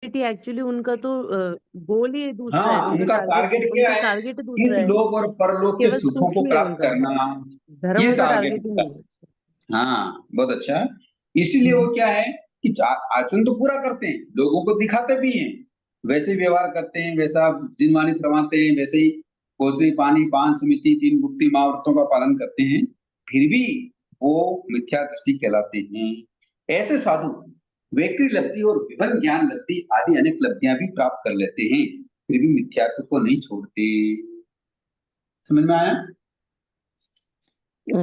Actually उनका तो गोल ही दूसरा है, हाँ, उनका टारगेट क्या उनका है? टारगेट ही दूसरा इस है। लोक और परलोक के केवल सुखों सुख को ही है प्राप्त उनका, करना, ये धर्म का टारगेट टारगेट ही उनका। नहीं है। हाँ, बहुत अच्छा। इसीलिए वो हम्म। क्या है कि आचरण तो पूरा करते हैं, लोगों को दिखाते भी हैं, वैसे ही व्यवहार करते हैं, वैसा जिनवाणी फरमाते हैं, वैसे ही भोजन पानी पान समिति तीन भुक्ति महाव्रतों का पालन करते हैं, फिर भी वो मिथ्या दृष्टि कहलाते हैं। ऐसे साधु वैकृ लब्धि और विभन ज्ञान लब्धि आदि अनेक लब्धियां भी प्राप्त कर लेते हैं, फिर भी मिथ्यात्व को नहीं छोड़ते। समझ में आया?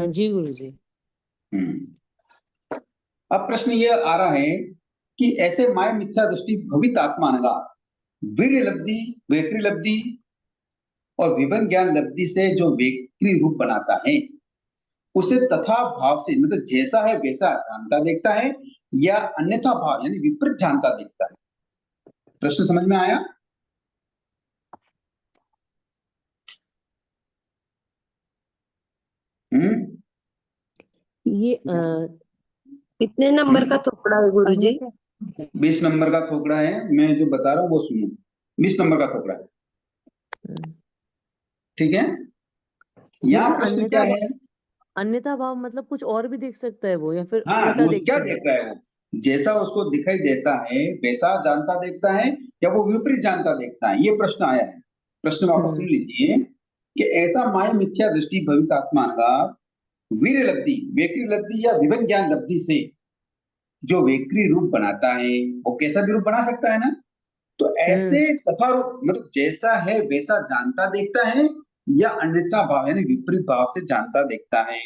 जी गुरु जी। हम्म। अब प्रश्न ये आ रहा है कि ऐसे माया मिथ्या दृष्टि भवित आत्मानगा वीर्य लब्धि वैकृ लब्धि और विभन ज्ञान लब्धि से जो वैकृ रूप बनाता है, उसे तथा भाव से मतलब जैसा है वैसा जानता देखता है, या अन्यथा भाव यानी विपरीत जानता देखता है? प्रश्न समझ में आया? हम्म। ये कितने नंबर का थोपड़ा है गुरु जी? 20 नंबर का थोपड़ा है, मैं जो बता रहा हूँ वो सुनो। 20 नंबर का थोपड़ा है, ठीक है। यहाँ लेकिन प्रश्न क्या है? अन्यथा भाव मतलब कुछ और भी देख सकता है वो, या फिर हाँ, उल्टा वो क्या देखता है? देख रहा है? वो जैसा उसको दिखाई देता है वैसा जानता देखता है, या वो विपरीत जानता देखता है? ये प्रश्न आया है। प्रश्न वापस सुन हम्म। लीजिए कि ऐसा माया मिथ्या दृष्टि भवित आत्मानगा वीर लब्धि वैकृ लब्धि या विभन ज्ञान लब्धि से जो वैकृ रूप बनाता है, वो कैसा भी रूप बना सकता है ना? तो हम्म। ऐसे तथा रूप मतलब जैसा है वैसा जानता देखता है, या अन्यथा भाव यानी विपरीत भाव से जानता देखता है?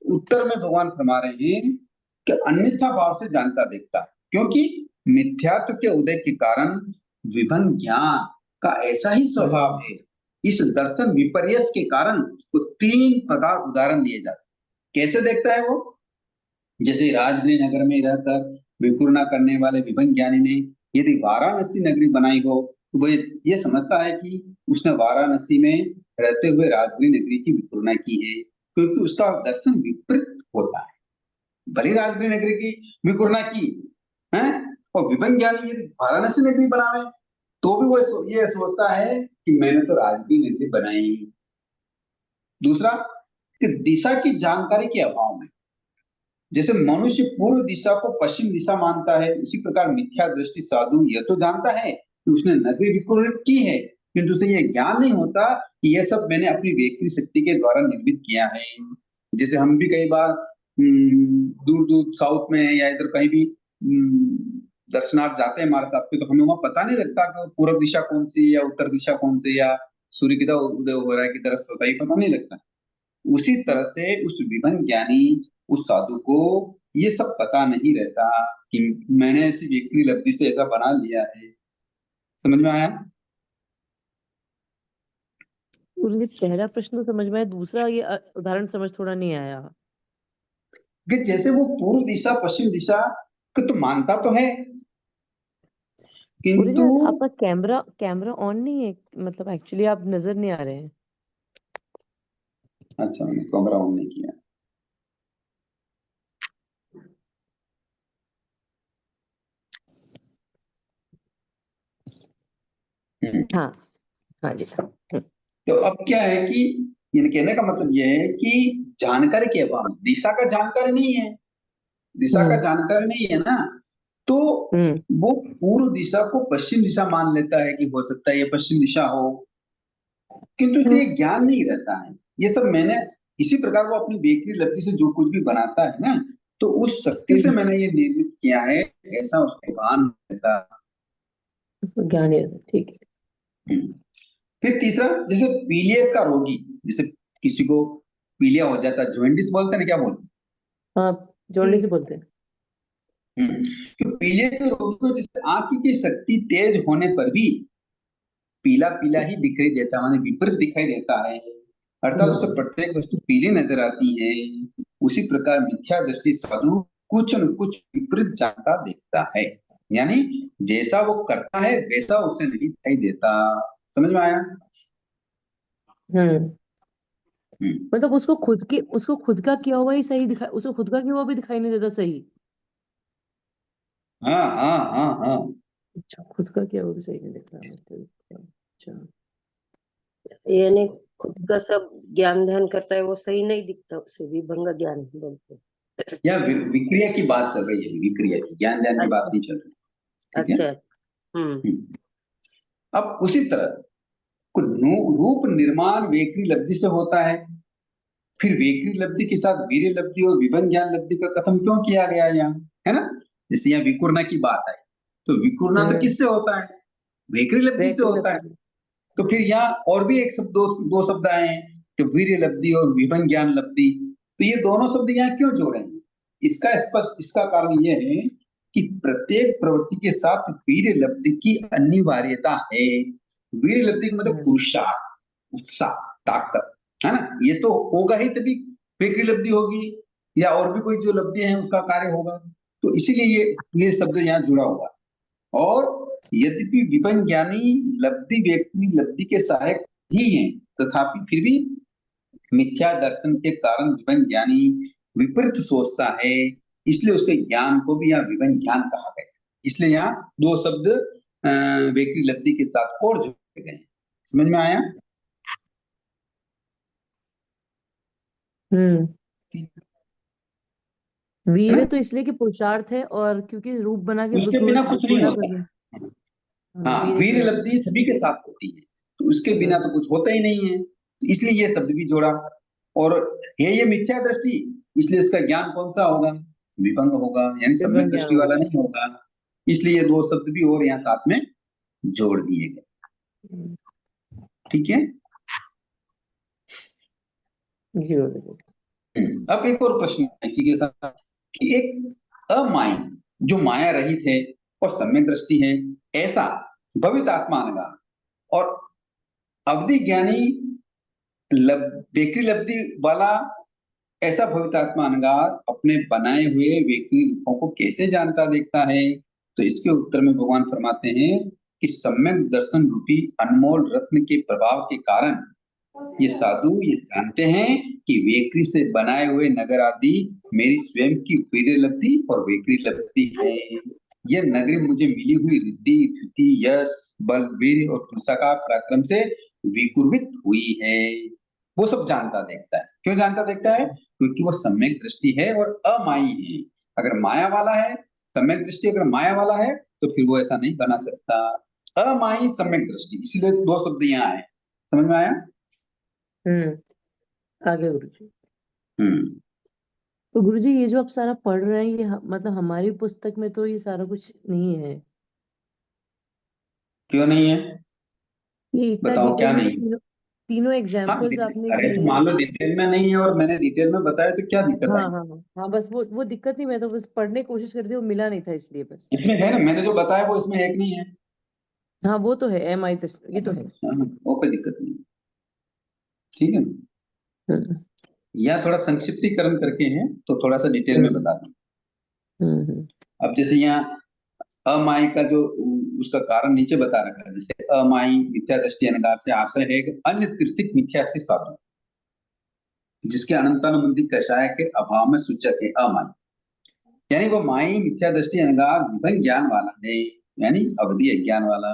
उत्तर में भगवान फरमा रहे हैं कि अन्यथा भाव से जानता देखता है, क्योंकि मिथ्यात्व के उदय के कारण विभन ज्ञान का ऐसा ही स्वभाव हम्म। है। इस दर्शन विपर्यस के कारण को 3 प्रकार उदाहरण दिए जाते हैं। कैसे देखता है वो? जैसे राजगृह नगर में रहकर विकुर्णा करने वाले विभन ज्ञानी ने यदि वाराणसी नगरी बनाई हो, तो वो ये समझता है कि उसने वाराणसी में रहते हुए राजगृह नगरी की विकुर्णा की है, क्योंकि उसका दर्शन विपरीत होता है। भली राजगृह नगरी की विकुर्णा की है, और विभन ज्ञानी यदि वाराणसी नगरी बनावे, तो भी वो ये सोचता है कि मैंने तो राजगृह नगरी बनाई। दूसरा, कि दिशा की जानकारी के अभाव में, जैसे मनुष्य पूर्व दिशा को पश्चिम दिशा मानता है, उसी प्रकार मिथ्या दृष्टि साधु यह तो जानता है कि उसने नगरी विकृत की है, किंतु उसे यह ज्ञान नहीं होता कि यह सब मैंने अपनी व्यक्ति शक्ति के द्वारा निर्मित किया है। जैसे हम भी कई बार दूर दूर साउथ में या इधर कहीं भी दर्शनार्थ जाते हैं हमारे साथ पे, तो हमें वहां पता नहीं लगता कि पूर्व दिशा कौन सी है या उत्तर दिशा कौन सी, या सूर्य किधर उदय हो रहा है किधर अस्त होता है, ये पता नहीं लगता। उसी तरह से उस विभन ज्ञानी, उस साधु को ये सब पता नहीं रहता कि मैंने ऐसी व्यक्ति लब्धि से ऐसा बना लिया है। समझ में आया? गुरु जी, पहला प्रश्न तो समझ में आया, दूसरा ये उदाहरण समझ थोड़ा नहीं आया। कि जैसे वो पूर्व दिशा पश्चिम दिशा को तो मानता तो है, गुरु जी, किंतु आपका कैमरा कैमरा ऑन नहीं है, मतलब एक्चुअली आप नजर नहीं आ रहे हैं। अच्छा, मैंने कैमरा ऑन नहीं किया। हाँ, हाँ जी। तो अब क्या है कि ये कहने का मतलब ये है कि जानकारी के अभाव में, दिशा का जानकारी नहीं है, दिशा का हम्म। जानकारी नहीं है ना, तो हम्म। वो पूर्व दिशा को पश्चिम दिशा मान लेता है कि हो सकता है ये पश्चिम दिशा हो, किंतु इसे ये ज्ञान नहीं रहता है। ये सब मैंने इसी प्रकार वो अपनी बेकरी लब्धि से जो कुछ भी बनाता है ना, तो उस शक्ति से हम्म। मैंने ये निर्मित किया है, ऐसा उसको भान रहता ज्ञान ही रहता, ठीक है। है। फिर तीसरा, जैसे पीलिया का रोगी, जैसे किसी को पीलिया हो जाता है, जॉइंटिस बोलते हैं ना, क्या बोलते हाँ, जोड़ने हैं? से बोलते हैं। तो पीलिया के रोगी को जैसे आंख की शक्ति तेज होने पर भी पीला पीला ही दिखाई देता है, माने विपरीत दिखाई देता है, अर्थात उसे हम्म। प्रत्येक वस्तु पीली नजर आती है। उसी प्रकार मिथ्या दृष्टि साधु कुछ न कुछ विपरीत जानता देखता है, यानी जैसा वो करता है वैसा उसे नहीं दिखाई देता। समझ में आया? हम्म। हम्म। मतलब उसको खुद का किया हुआ ही सही दिखा, उसको खुद का किया हुआ भी दिखाई नहीं देता सही। हाँ हाँ हाँ हाँ, अच्छा, खुद का क्या वो भी सही नहीं दिख रहा मतलब। अच्छा, यानी खुद का सब ज्ञान ध्यान करता है वो सही नहीं दिखता, उसे विभंग ज्ञान बोलते हैं। या विक्रिया की बात चल रही है, विक्रिया की, ज्ञान ध्यान की बात अच्छा नहीं चल रही। ठीक है। अच्छा। हम्म। हम्म। अब उसी तरह रूप निर्माण वेकरी लब्धि से होता है, फिर वेकरी लब्धि के साथ वीर्य लब्धि और विभंग ज्ञान लब्धि का कथन क्यों किया गया यहाँ, है ना। जैसे यहाँ विकुरना की बात आई, तो विकुरना तो हम्म, किससे होता है, वेकरी लब्धि से वैकल्पिक होता है। लब्धि। तो फिर यहाँ और भी एक शब्द, दो शब्द आए हैं, तो वीर्य लब्धि और विभंग ज्ञान लब्धि। तो ये दोनों शब्द यहाँ क्यों जोड़े हैं, इसका स्पष्ट, इसका कारण ये है कि प्रत्येक प्रवृत्ति के साथ वीर्य लब्धि की अनिवार्यता है। वीर्य लब्धि का मतलब हम्म, पुरुषार्थ, उत्साह, ताकत, है ना। ये तो होगा ही तभी वेकरी लब्धि होगी, या और भी कोई जो लब्धि है उसका कार्य होगा। तो इसीलिए ये शब्द यहाँ जुड़ा हुआ है। और यद्यपि विभंग ज्ञानी लब्धि व्यक्ति लब्धि के सहायक ही हैं, तथापि फिर भी मिथ्या दर्शन के कारण विभंग ज्ञानी विपरीत सोचता है, इसलिए उसके ज्ञान को भी यहाँ विभंग ज्ञान कहा गया। इसलिए यहाँ दो शब्द व्यक्ति लब्धि के साथ और जोड़े गए। समझ में आया। हम्म। है वीर ना, है तो इसलिए कि पुरुषार्थ है, और क्योंकि रूप बना के उसके बिना कुछ नहीं विकुर्णा होता। कर दे। हाँ, हाँ, वीर वीर के बिना। लब्धि सभी के साथ होती है, तो उसके बिना हाँ, तो कुछ होता ही नहीं है, तो इसलिए ये शब्द भी जोड़ा। और है ये मिथ्या दृष्टि, इसलिए इसका ज्ञान कौन सा होगा, विभंग होगा, यानी सम्यक विभंग ज्ञान दृष्टि होगा। वाला नहीं होगा। इसलिए ये दो शब्द भी और यहाँ साथ में जोड़ दिए गए। हम्म, ठीक है। जी हो गया। अब एक और प्रश्न है इसी के साथ, कि एक अमाई जो माया रहित है और सम्यक दृष्टि है, ऐसा भवित आत्मा अनगा और अवधि ज्ञानी बेकरी लब्धि वाला, ऐसा भवितात्मा अनगार अपने बनाए हुए व्यक्ति रूपों को कैसे जानता देखता है। तो इसके उत्तर में भगवान फरमाते हैं कि सम्यक दर्शन रूपी अनमोल रत्न के प्रभाव के कारण ये साधु ये जानते हैं कि वेकरी से बनाए हुए नगर आदि मेरी स्वयं की वीर्य लब्धि और वेकरी लब्धि है। यह नगरी मुझे मिली हुई रिद्धि धृति यश बल वीर और पुरुषाकार पराक्रम से विकुर्वित हुई है। वो सब जानता देखता है। क्यों जानता देखता है, क्योंकि वो सम्यक दृष्टि है और अमाई है। अगर माया वाला है, सम्यक दृष्टि अगर माया वाला है, तो फिर वो ऐसा नहीं बना सकता। अमाई सम्यक दृष्टि, इसीलिए दो शब्द यहाँ आए। समझ में आया। आगे गुरुजी। हम्म। तो गुरुजी ये जो आप सारा पढ़ रहे हैं, ये मतलब हमारी पुस्तक में तो ये सारा कुछ नहीं है। क्यों नहीं है, ये इतना बताओ डिटेल क्या में जो नहीं है। तीनों तीनों हाँ, एग्जाम्पल्स आपने अरे तो दिए। मान लो डिटेल में नहीं है और मैंने डिटेल में बताया, तो क्या दिक्कत हाँ आई। हाँ हाँ हाँ, बस वो दिक्कत नहीं, मैं तो बस पढ़ने की कोशिश कर रही थी, वो मिला नहीं था इसलिए बस। इसमें है ना, मैंने जो बताया वो इसमें है कि नहीं है। हाँ, वो तो है, MI तो ये तो बस, है। हाँ, वो कोई दिक्कत नहीं है। ठीक है। हम्म या थोड़ा संक्षिप्तीकरण करके है, तो थोड़ा सा डिटेल में हम्म बता दूं। हम्म अब जैसे यहाँ अमाई का जो उसका कारण नीचे बता रखा है, जैसे अमाई मिथ्या दृष्टि अनगार से आशय है कि अन्य तीर्थिक मिथ्या से साधु, जिसके अनंतानुबंधी कषाय के अभाव में सूचक है अमाई, यानी वो माई मिथ्या दृष्टि अनगार विभंग ज्ञान वाला है, यानी अवधि ज्ञान वाला।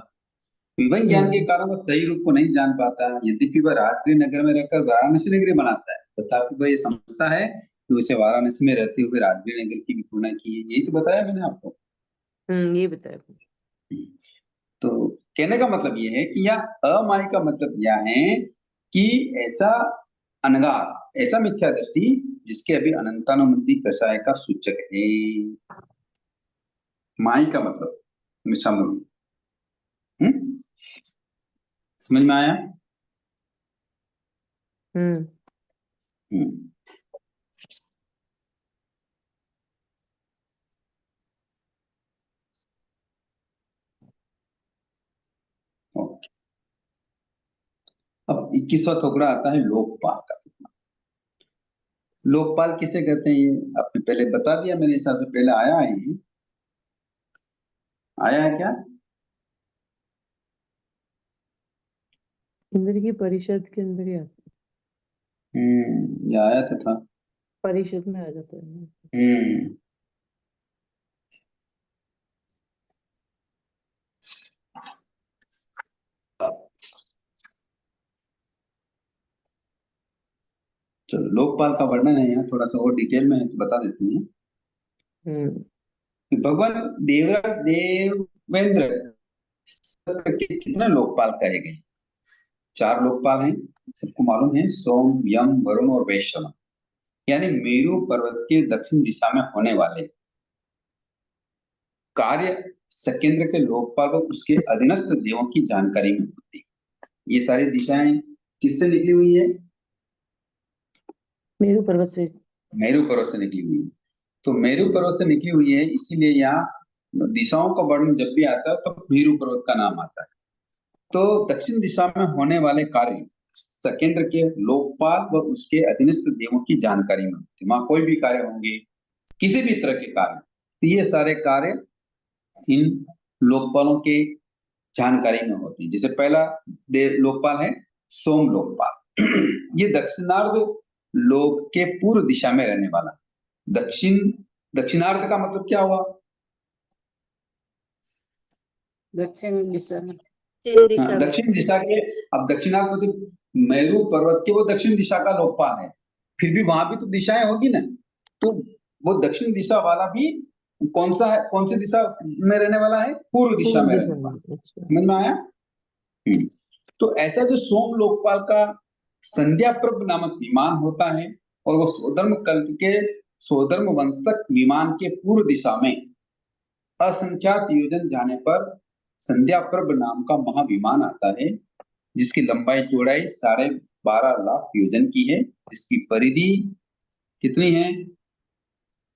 विभंग ज्ञान के हम्म कारण वह सही रूप को नहीं जान पाता, यद्यपि वह राजगृह नगर में रहकर वाराणसी नगरी बनाता है, तथापि वह ये समझता है कि उसे वाराणसी में रहते हुए राजगृह नगर की विपूर्णा की है। यही तो बताया मैंने आपको। ये बताया। तो कहने का मतलब ये है कि यह अमाई का मतलब यह है कि ऐसा अनगार, ऐसा मिथ्या दृष्टि जिसके अभी अनंतानुबंधी कषाय का सूचक है। माई का मतलब मिछा मूल। समझ में आया। हम्म हम्म। ओके। अब 21वां टुकड़ा आता है लोकपाल का। लोकपाल किसे कहते हैं, ये आपने पहले बता दिया, मेरे हिसाब से पहले आया है ये। आया है क्या। इंद्र की परिषद के अंदर ही आता ये आया था। परिषद में आ जाता है। हम्म। चलो लोकपाल का वर्णन है यहाँ, थोड़ा सा और डिटेल में है तो बता देते हैं कि भगवान देवेंद्र के कितने लोकपाल कहे गए? 4 लोकपाल हैं, सबको मालूम है, सोम, यम, वरुण और वैश्रव। यानी मेरु पर्वत के दक्षिण दिशा में होने वाले कार्य सकेंद्र के लोकपाल व उसके अधीनस्थ देवों की जानकारी में होती है। ये सारी दिशाएं किससे निकली हुई है? मेरू पर्वत से। मेरु पर्वत से निकली हुई है। तो मेरु पर्वत से निकली हुई है, इसीलिए यहाँ दिशाओं का वर्णन जब भी आता है तो मेरु पर्वत का नाम आता है। तो दक्षिण दिशा में होने वाले कार्य सकेंद्र के लोकपाल व उसके अधीनस्थ देवों की जानकारी में होते हैं। वहां कोई भी कार्य होंगे, किसी भी तरह के कार्य, तो ये सारे कार्य इन लोकपालों के जानकारी में होती है। जैसे पहला लोकपाल है सोम लोकपाल। ये दक्षिणार्ध लोक के पूर्व दिशा में रहने वाला। दक्षिणार्ध का मतलब क्या हुआ? दक्षिण दिशा में। दक्षिण दिशा के, अब दक्षिणार्ध मतलब मेरु पर्वत के वो दक्षिण दिशा का लोकपाल है, फिर भी वहां भी तो दिशाएं होगी ना, तो वो दक्षिण दिशा वाला भी कौन सी दिशा में रहने वाला है? पूर्व दिशा में रहने वाला। समझ में आया? तो ऐसा जो सोम लोकपाल का संध्याप्रभ नामक विमान होता है और वो सोधर्म कल्प के सोधर्म वंशक विमान के पूर्व दिशा में असंख्यात योजन जाने पर संध्याप्रभ नाम का महाविमान आता है, जिसकी लंबाई चौड़ाई 12.5 लाख योजन की है, जिसकी परिधि कितनी है?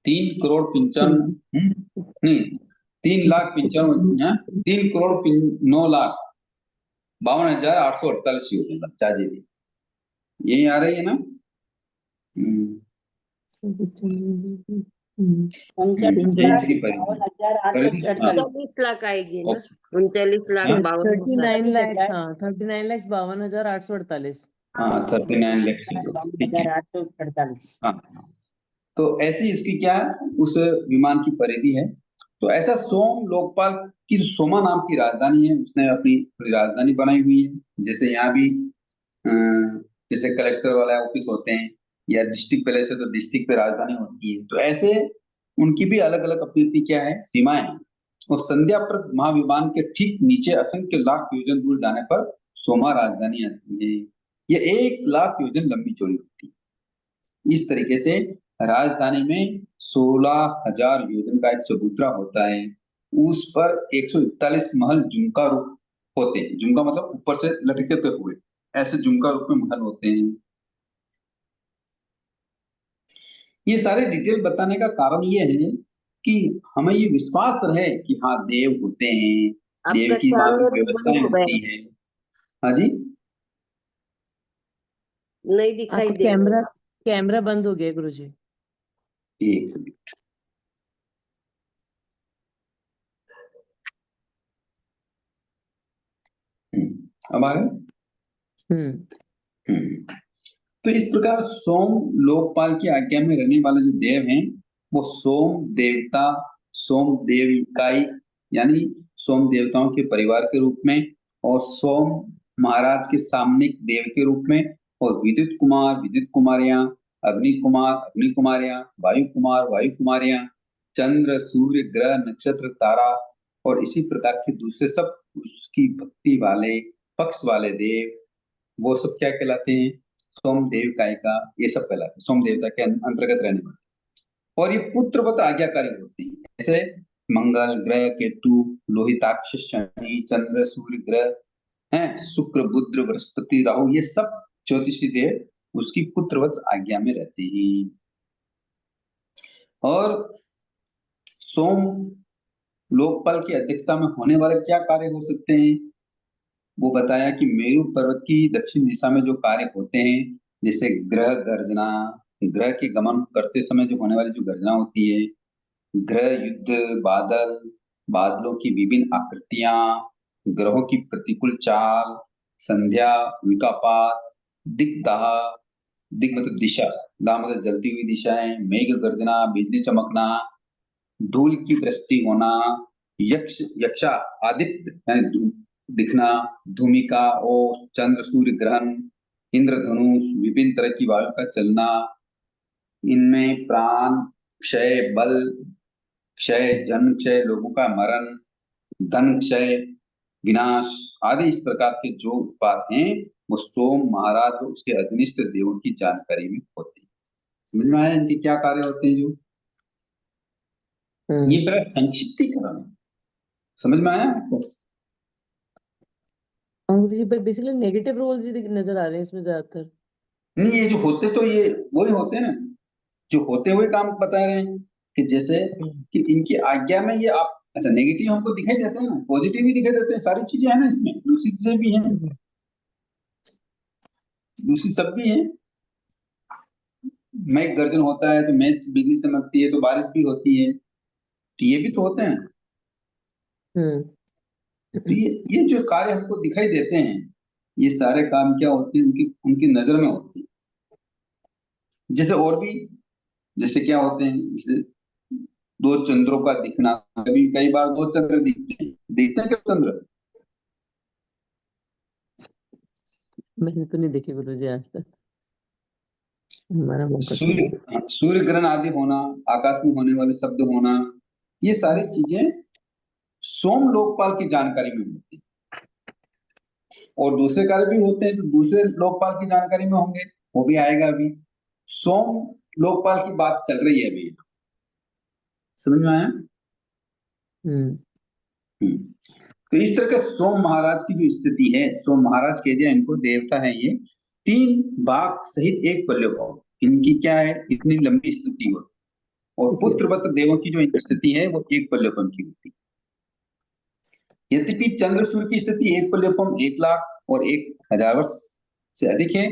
3,9,52,848 योजन चार्जे भी यही आ रही है ना? 39 लाख आएगी ना, 39,52,848। 39,52,848। हाँ, तो ऐसी इसकी क्या है, उस विमान की परिधि है। तो ऐसा सोम लोकपाल की सोमा नाम की राजधानी है, उसने अपनी राजधानी बनाई हुई है। जैसे यहाँ भी जैसे कलेक्टर वाला ऑफिस होते हैं या डिस्ट्रिक्ट पैलेस है तो डिस्ट्रिक्ट पे राजधानी होती है, तो ऐसे उनकी भी अलग अलग अपनी अपनी क्या है, सीमाएं हैं। और संध्याप्रभ महाविमान के ठीक नीचे असंख्य लाख योजन दूर जाने पर सोमा राजधानी आती है। ये 1 लाख योजन लंबी चौड़ी होती है। इस तरीके से राजधानी में 16,000 योजन का एक चबूतरा होता है, उस पर 141 महल झुमका रूप होते हैं। झुमका मतलब ऊपर से लटके हुए, ऐसे झुमका रूप में महल होते हैं। ये सारे डिटेल बताने का कारण ये है कि हमें ये विश्वास रहे कि हाँ देव होते हैं, देव की व्यवस्थाएं होती है। हाँ जी, नहीं दिखाई दे कैमरा बंद हो गया गुरुजी। एक मिनट। अब आ गए। तो इस प्रकार सोम लोकपाल की आज्ञा में रहने वाले जो देव हैं वो सोम देवता, सोम देव इकाई यानी सोम देवताओं के परिवार के रूप में, और सोम महाराज के सामनिक देव के रूप में, और विद्युत कुमार विद्युत कुमारियां, अग्नि कुमार अग्नि कुमारियां, वायु कुमार वायु कुमारियां, चंद्र सूर्य ग्रह नक्षत्र तारा और इसी प्रकार के दूसरे सब उसकी भक्ति वाले पक्ष वाले देव, वो सब क्या कहलाते हैं? सोम देव का ये सब कहलाते हैं, सोम देवता के अंतर्गत रहने वाले। और ये पुत्रवत आज्ञाकारी होते हैं, जैसे मंगल ग्रह, केतु, लोहिताक्ष, शनि, चंद्र, सूर्य ग्रह हैं, शुक्र, बुध, बृहस्पति, राहु, ये सब ज्योतिषी देव उसकी पुत्रवत आज्ञा में रहते हैं। और सोम लोकपाल की अध्यक्षता में होने वाले क्या कार्य हो सकते हैं? वो बताया कि मेरु पर्वत की दक्षिण दिशा में जो कार्य होते हैं, जैसे ग्रह गर्जना, ग्रह के गमन करते समय जो होने वाली जो गर्जना होती है, ग्रह युद्ध, बादल, बादलों की विभिन्न आकृतियां, ग्रहों की प्रतिकूल चाल, संध्या, उल्कापात, दिक्दाह, दिक मतलब दिशा, दाह मतलब जलती हुई दिशाएं, मेघ गर्जना, बिजली चमकना, धूल की वृष्टि होना, यक्षा आदित्य यानी दिखना, धूमिका और चंद्र सूर्य ग्रहण, इंद्रधनुष, विभिन्न तरह की वायु का चलना, इनमें प्राण क्षय, बल क्षय, जन्म क्षय, लोगों का मरण, धन क्षय, विनाश आदि इस प्रकार के जो उत्पाद हैं वो सोम महाराज और उसके अधीनस्थ देवों की जानकारी में होते हैं। समझ में आया इनके क्या कार्य होते हैं? जो ये मेरा संक्षिप्तीकरण है। समझ में आया आपको? हाँ गुरुजी, पर बेसिकली नेगेटिव रोल्स ही नजर आ रहे हैं इसमें ज्यादातर। नहीं, ये जो होते तो ये वही होते हैं ना, जो होते हुए काम बता रहे हैं कि जैसे कि इनकी आज्ञा में ये आप, अच्छा नेगेटिव हमको दिखाई देते हैं ना, पॉजिटिव भी दिखाई देते हैं, सारी चीजें हैं ना इसमें, दूसरी चीजें भी हैं, दूसरी सब भी है। मेघ गर्जन होता है तो मेघ बिजली चमकती है, तो बारिश भी होती है, तो ये भी तो होते हैं। तो ये जो कार्य हमको दिखाई देते हैं, ये सारे काम क्या होते हैं, उनकी उनकी नजर में होते हैं। जैसे और भी, जैसे क्या होते हैं, जैसे दो चंद्रों का दिखना, कभी कई बार दो चंद्र दिखते हैं क्या चंद्र? मैंने तो नहीं देखी गुरुजी आज तक, हमारा मौका तो नहीं। सूर्य ग्रहण आदि होना, आकाश में होने वाले शब्द होना, ये सारी चीजें सोम लोकपाल की जानकारी में होती है। और दूसरे कार्य भी होते हैं तो दूसरे लोकपाल की जानकारी में होंगे, वो भी आएगा अभी। सोम लोकपाल की बात चल रही है अभी, समझ में आया? तो इस तरह के सोम महाराज की जो स्थिति है, सोम महाराज कह दिया इनको, देवता है ये, 3 बाघ सहित एक पल्लव, इनकी क्या है, इतनी लंबी स्थिति हो। और पुत्रवत देवों की जो स्थिति है वो एक पल्लवम की होती है। यद्यपि चंद्र सूर्य की स्थिति एक पल्लवम 1,00,000 और 1,000 वर्ष से अधिक है,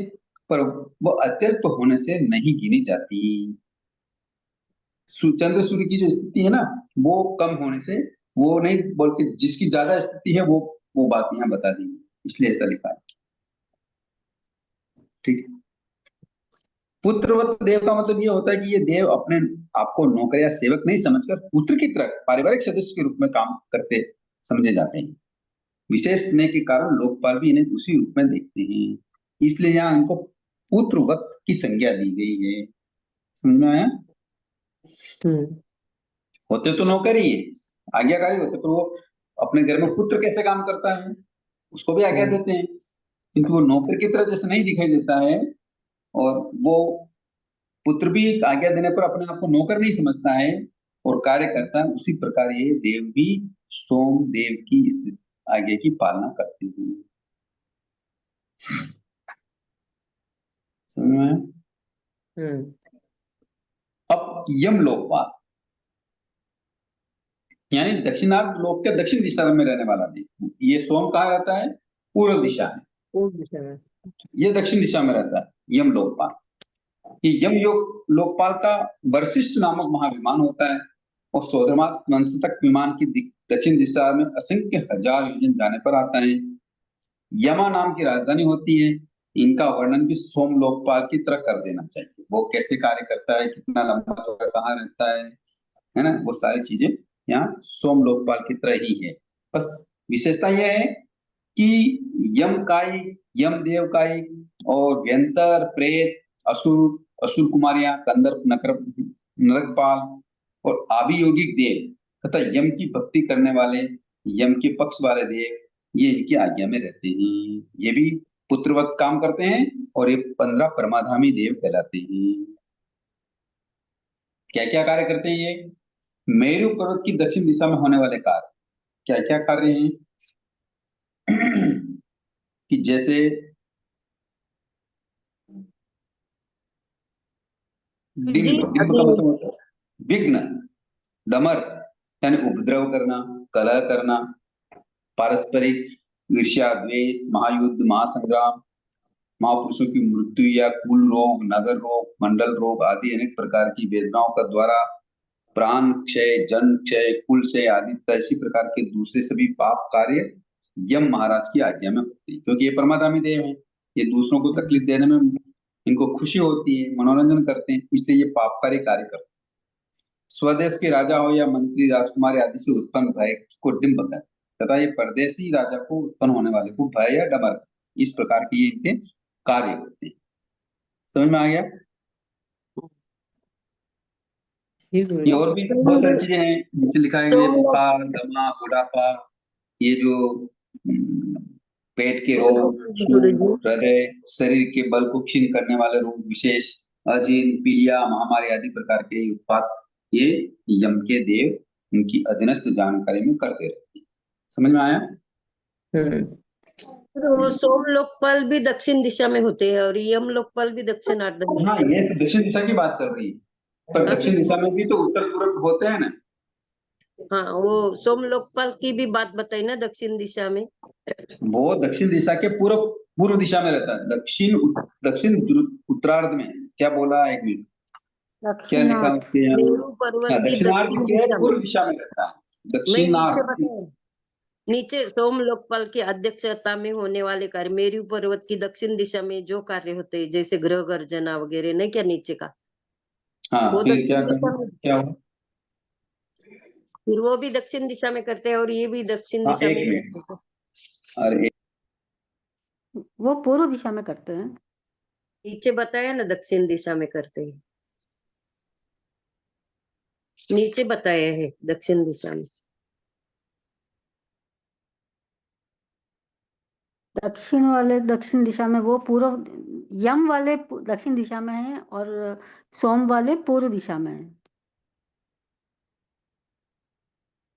पर वह अत्यल्प होने से नहीं गिनी जाती। चंद्र सूर्य की जो स्थिति है ना, वो कम होने से, वो नहीं बोल के जिसकी ज्यादा स्थिति है वो बात यहाँ बता दी, इसलिए ऐसा लिखा है। ठीक है। पुत्रवत देव का मतलब ये होता है कि ये देव अपने आपको नौकर या सेवक नहीं समझकर पुत्र की तरह पारिवारिक सदस्य के रूप में काम करते समझे जाते हैं। विशेष स्नेह के कारण लोकपाल भी इन्हें उसी रूप में देखते हैं, इसलिए यहाँ इनको पुत्रवत की संज्ञा दी गई है। समझ में आया? होते तो नौकर ही है, आज्ञाकारी होते, पर वो अपने घर में पुत्र कैसे काम करता है उसको भी आज्ञा देते हैं, किंतु वो नौकर की तरह जैसे नहीं दिखाई देता है। और वो पुत्र भी आज्ञा देने पर अपने आप को नौकर नहीं समझता है और कार्य करता है, उसी प्रकार ये देव भी सोम देव की इस आज्ञा की पालना करते हैं। समझ में? अब यम लोकपाल यानी दक्षिणार्ध लोक के दक्षिण दिशा में रहने वाला देव, ये सोम कहाँ रहता है? पूर्व दिशा में, पूर्व दिशा में, ये दक्षिण दिशा में रहता है यम लोकपाल। ये यम लोकपाल का वशिष्ठ नामक महाविमान होता है और सौधर्मात वंश तक विमान की दक्षिण दिशा में असंख्य हजार योजन जाने पर आता है। यमा नाम की राजधानी होती है। इनका वर्णन भी सोम लोकपाल की तरह कर देना चाहिए, वो कैसे कार्य करता है, कितना लंबा चौड़ा कहाँ रहता है ना, वो सारी चीजें यहाँ सोम लोकपाल की तरह ही है। बस विशेषता यह है कि यम कायिक, यम देव कायिक और व्यंतर, प्रेत, असुर, असुर कुमारियां, गंधर्व, नरकपाल और आभियोगिक देव तथा यम की भक्ति करने वाले, यम के पक्ष वाले देव, ये इनकी आज्ञा में रहते हैं। ये भी पुत्रवत काम करते हैं और ये 15 परमाधामी देव कहलाते हैं। क्या क्या कार्य करते हैं ये? मेरु पर्वत की दक्षिण दिशा में होने वाले कार्य, क्या क्या कार्य हैं? कि जैसे डिंब, डिंब का मतलब होता है विघ्न, डमर यानी उपद्रव करना, कलह करना, पारस्परिक ईर्ष्या, द्वेष, महायुद्ध, महासंग्राम, महापुरुषों की मृत्यु या कुल रोग, नगर रोग, मंडल रोग आदि अनेक प्रकार की वेदनाओं का द्वारा, प्राण क्षय, जन क्षय, कुल क्षय आदि ऐसी प्रकार के दूसरे सभी पाप कार्य यम महाराज की आज्ञा में होते हैं, क्योंकि ये परमाधामी देव हैं, ये दूसरों को तकलीफ देने में इनको खुशी होती है, मनोरंजन करते हैं, इसलिए ये पापकारी कार्य करते हैं। स्वदेश के राजा हो या मंत्री, राजकुमार आदि से उत्पन्न भय को डिंब कहते हैं, तथा ये परदेशी राजा को उत्पन्न होने वाले को भय या डमर, इस प्रकार की ये इनके कार्य करते हैं। समझ में आ गया? ठीक ये है। और भी बहुत सारी चीजें हैं जिनसे लिखा है कि बुखार, दमा, बुढ़ापा, ये जो पेट के रोग, सूट, हृदय, शरीर के बल को क्षीण करने वाले रोग विशेष, अजीर्ण, पीलिया, महामारी आदि प्रकार के उत्पात ये यम के देव उनकी अधीनस्थ जानकारी में करते रहते हैं। समझ में आया? तो सोम लोकपाल भी दक्षिण दिशा में होते हैं और यम लोकपाल भी दक्षिणार्ध में हाँ, होते हैं। ये तो दक्षिण दिशा की बात चल रही है, पर दक्षिण दिशा में भी तो उत्तर पूर्व होते हैं ना। हाँ, वो सोम लोकपाल की भी बात बताई ना दक्षिण दिशा में। वो दक्षिण दिशा के पूर्व पूर्व दिशा में रहता है, दक्षिण उत्तरार्ध में। क्या बोला, एक मिनट, क्या लिखा दक्षिणार्थ उसके यहाँ? मेरू पर्वत की दक्षिणार्ध दक्षिण के दिशा में। पूर्व दिशा में रहता है, नहीं, नीचे दक्षिणार्ध। बताया, नीचे सोम लोकपाल की अध्यक्षता में होने वाले कार्य मेरू पर्वत की दक्षिण दिशा में जो कार्य होते हैं, जैसे ग्रह गर्जना वगैरह, नहीं क्या नीचे का, हाँ, वो फिर क्या दक्षिण दिशा करना, में, क्या हुआ? फिर वो भी दक्षिण दिशा में करते हैं और ये भी दक्षिण हाँ, दिशा एक में मिनट, करते हैं। अरे वो पूर्व दिशा में करते हैं। नीचे बताया ना दक्षिण दिशा में करते हैं, नीचे बताया है दक्षिण दिशा में। दक्षिण वाले दक्षिण दिशा में, वो पूर्व, यम वाले दक्षिण दिशा में है और सोम वाले पूर्व दिशा में है।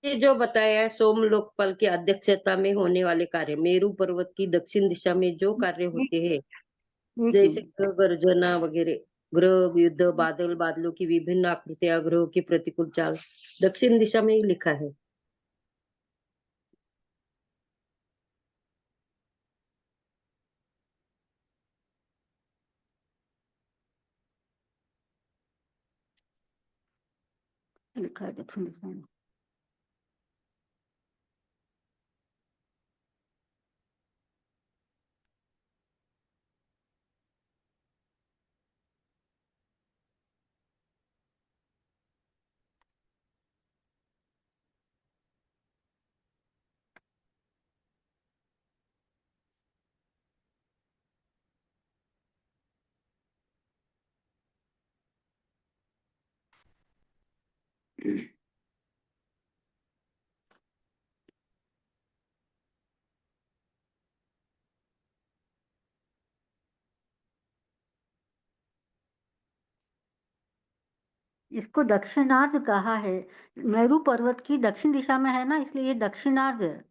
ये जो बताया है सोम लोकपाल की अध्यक्षता में होने वाले कार्य मेरू पर्वत की दक्षिण दिशा में जो कार्य होते हैं, एक जैसे मिनट, ग्रह गर्जना वगैरह, ग्रह युद्ध, बादल, बादलों की विभिन्न आकृतियां, ग्रहों की प्रतिकूल चाल, दक्षिण दिशा में ही लिखा है। लिखा है दक्षिण दिशा में। इसको दक्षिणार्ध कहा है, मेरू पर्वत की दक्षिण दिशा में है ना, इसलिए ये दक्षिणार्ध है।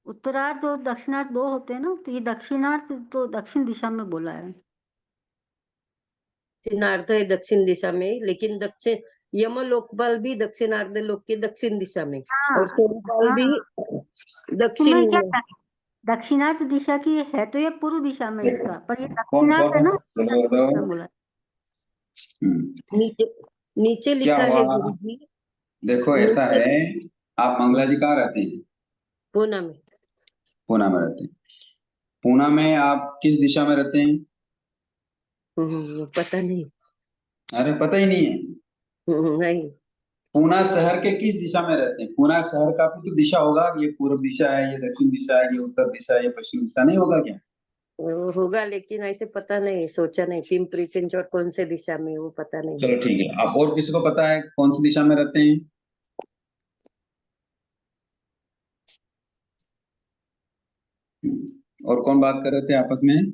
उत्तरार्ध और दक्षिणार्ध दो होते हैं ना, तो ये दक्षिणार्ध तो दक्षिण दिशा में बोला है। दक्षिणार्ध है दक्षिण दिशा में, लेकिन दक्षिण यम लोकपाल भी दक्षिणार्ध लोक के दक्षिण दिशा में, हाँ और सोमपाल भी हाँ, दक्षिण क्या में। दक्षिणार्थ दिशा की है, तो ये पूर्व दिशा में इसका, पर ये कौन दक्षिणार्थ है कौन ना, बोलो दक्षिण दिशा में बताओ। बोला है। नीचे नीचे क्या लिखा हुआ? है गुरु जी, देखो ऐसा नीचे है, आप मंगला जी कहाँ रहते हैं? पूना में। पूना में रहते हैं। पूना में आप किस दिशा में रहते हैं? पता नहीं। अरे पता ही नहीं है? नहीं। पूना शहर के किस दिशा में रहते हैं? पूना शहर का भी तो दिशा होगा, ये पूर्व दिशा है, ये दक्षिण दिशा है, ये उत्तर दिशा है, ये पश्चिम दिशा, नहीं होगा क्या? वो होगा, लेकिन ऐसे पता नहीं, सोचा नहीं पिंपरी चिंचवड कौन से दिशा में, वो पता नहीं। चलो ठीक है, आप और किसी को पता है कौन सी दिशा में रहते हैं? और कौन बात कर रहे थे आपस में?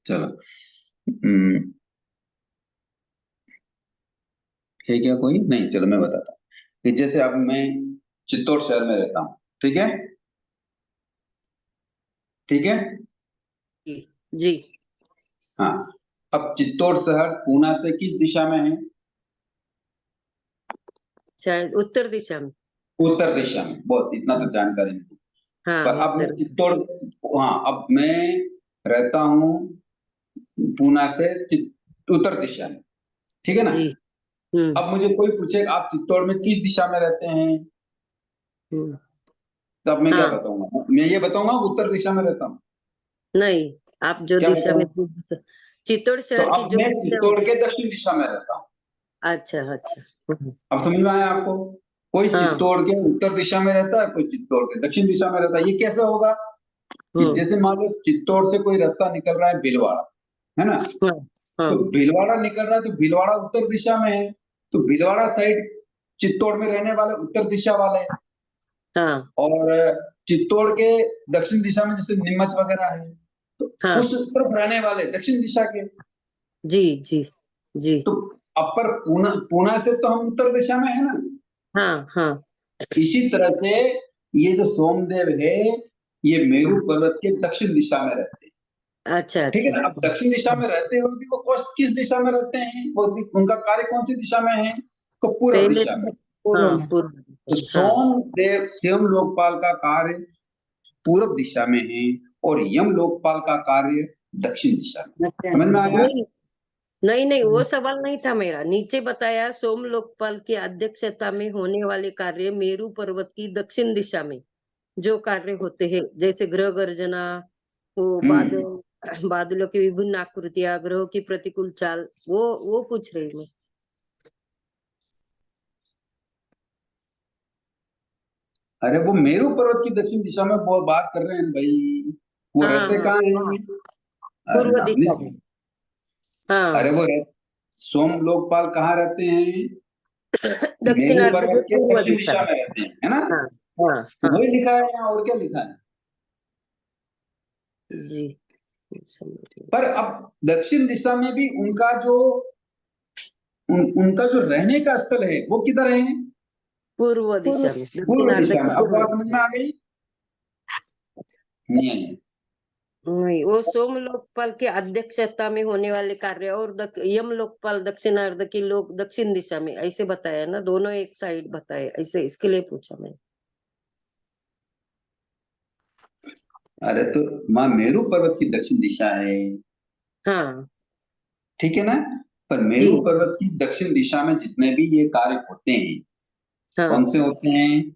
चलो, है क्या कोई? नहीं, चलो मैं बताता हूँ कि जैसे अब मैं चित्तौड़ शहर में रहता हूँ, ठीक है? ठीक है। जी। हाँ, अब चित्तौड़ शहर पूना से किस दिशा में है? शायद उत्तर दिशा में। उत्तर दिशा में। बहुत, इतना तो जानकारी नहीं। हाँ, पर अब मैं उत्तर। चित्तौड़, हाँ, अब मैं रहता हूँ पूना से उत्तर दिशा में, ठीक है ना? जी। हम्म। अब मुझे कोई पूछे आप चित्तौड़ में किस दिशा में रहते हैं, हम्म। तब मैं क्या हाँ, बताऊंगा? मैं ये बताऊंगा उत्तर दिशा में रहता हूँ। नहीं, आप जो क्या दिशा में, बताऊं? चित्तौड़ तो शहर की अब जो मैं दिशा, चित्तौड़ के दक्षिण दिशा में रहता हूँ। अच्छा अच्छा। अब समझ में आया आपको? कोई हाँ। चित्तौड़ के उत्तर दिशा में रहता है, कोई चित्तौड़ के दक्षिण दिशा में रहता है। ये कैसे होगा कि जैसे मान लो चित्तौड़ से कोई रास्ता निकल रहा है भीलवाड़ा, है ना? हाँ हाँ तो भीलवाड़ा निकल रहा है तो भीलवाड़ा उत्तर दिशा में है, तो भीलवाड़ा साइड चित्तौड़ में रहने वाले उत्तर दिशा वाले हैं, हाँ और चित्तौड़ के दक्षिण दिशा में जैसे नीमच वगैरह है, तो हाँ। उस तरफ रहने वाले दक्षिण दिशा के। जी जी जी। तो अपर पूना पूना से तो हम उत्तर दिशा में है ना। हाँ हाँ इसी तरह से ये जो सोमदेव है, ये मेरू पर्वत के दक्षिण दिशा में रहते हैं। अच्छा ठीक है अच्छा। ना? अब दक्षिण दिशा में रहते हुए भी वो किस दिशा में रहते हैं, वो उनका कार्य कौन सी दिशा में है? तो पूर्व पहले दिशा में। हाँ पूर्व। तो हाँ सोमदेव स्वयं लोकपाल का कार्य पूर्व दिशा में है, और यम लोकपाल का कार्य दक्षिण दिशा में। समझ में आया? नहीं नहीं नहीं, वो सवाल नहीं था मेरा। नीचे बताया सोम लोकपाल की अध्यक्षता में होने वाले कार्य मेरू पर्वत की दक्षिण दिशा में जो कार्य होते हैं, जैसे ग्रह गर्जना, वो बादलों की विभिन्न आकृतियां, ग्रहों की प्रतिकूल चाल, वो पूछ रही मैं। अरे वो मेरू पर्वत की दक्षिण दिशा में वो बात कर रहे हैं भाई। वो हाँ रहते हाँ कहाँ हाँ, हैं? पूर्व अरे दिशा में। हाँ अरे सोम लोकपाल कहाँ रहते हैं? मेरू दक्षिणार्ध के पर्वत के पूर्व दक्षिण दिशा दिशा में। में रहते हैं, है ना? हाँ हाँ तो हाँ। वही लिखा है यहाँ, और क्या लिखा है? जी समझ गई। पर अब दक्षिण दिशा में भी उनका जो उनका जो रहने का स्थल है वो किधर है? पूर्व दिशा में, पूर्व दक्षिणार्ध दिशा की में। अब पूर्व बात समझ दिशा में आ गई? नहीं आई? में। नहीं, वो सोम लोकपाल की अध्यक्षता में होने वाले कार्य और यम लोकपाल दक्षिणार्ध की लोक दक्षिण दिशा में, ऐसे बताया ना, दोनों एक साइड बताए, ऐसे इसके लिए पूछा मैं। अरे तो माँ मेरू पर्वत की दक्षिण दिशा है, हाँ ठीक है ना? पर जी। मेरू पर्वत की दक्षिण दिशा में जितने भी ये कार्य होते हैं, हाँ कौन से होते हैं?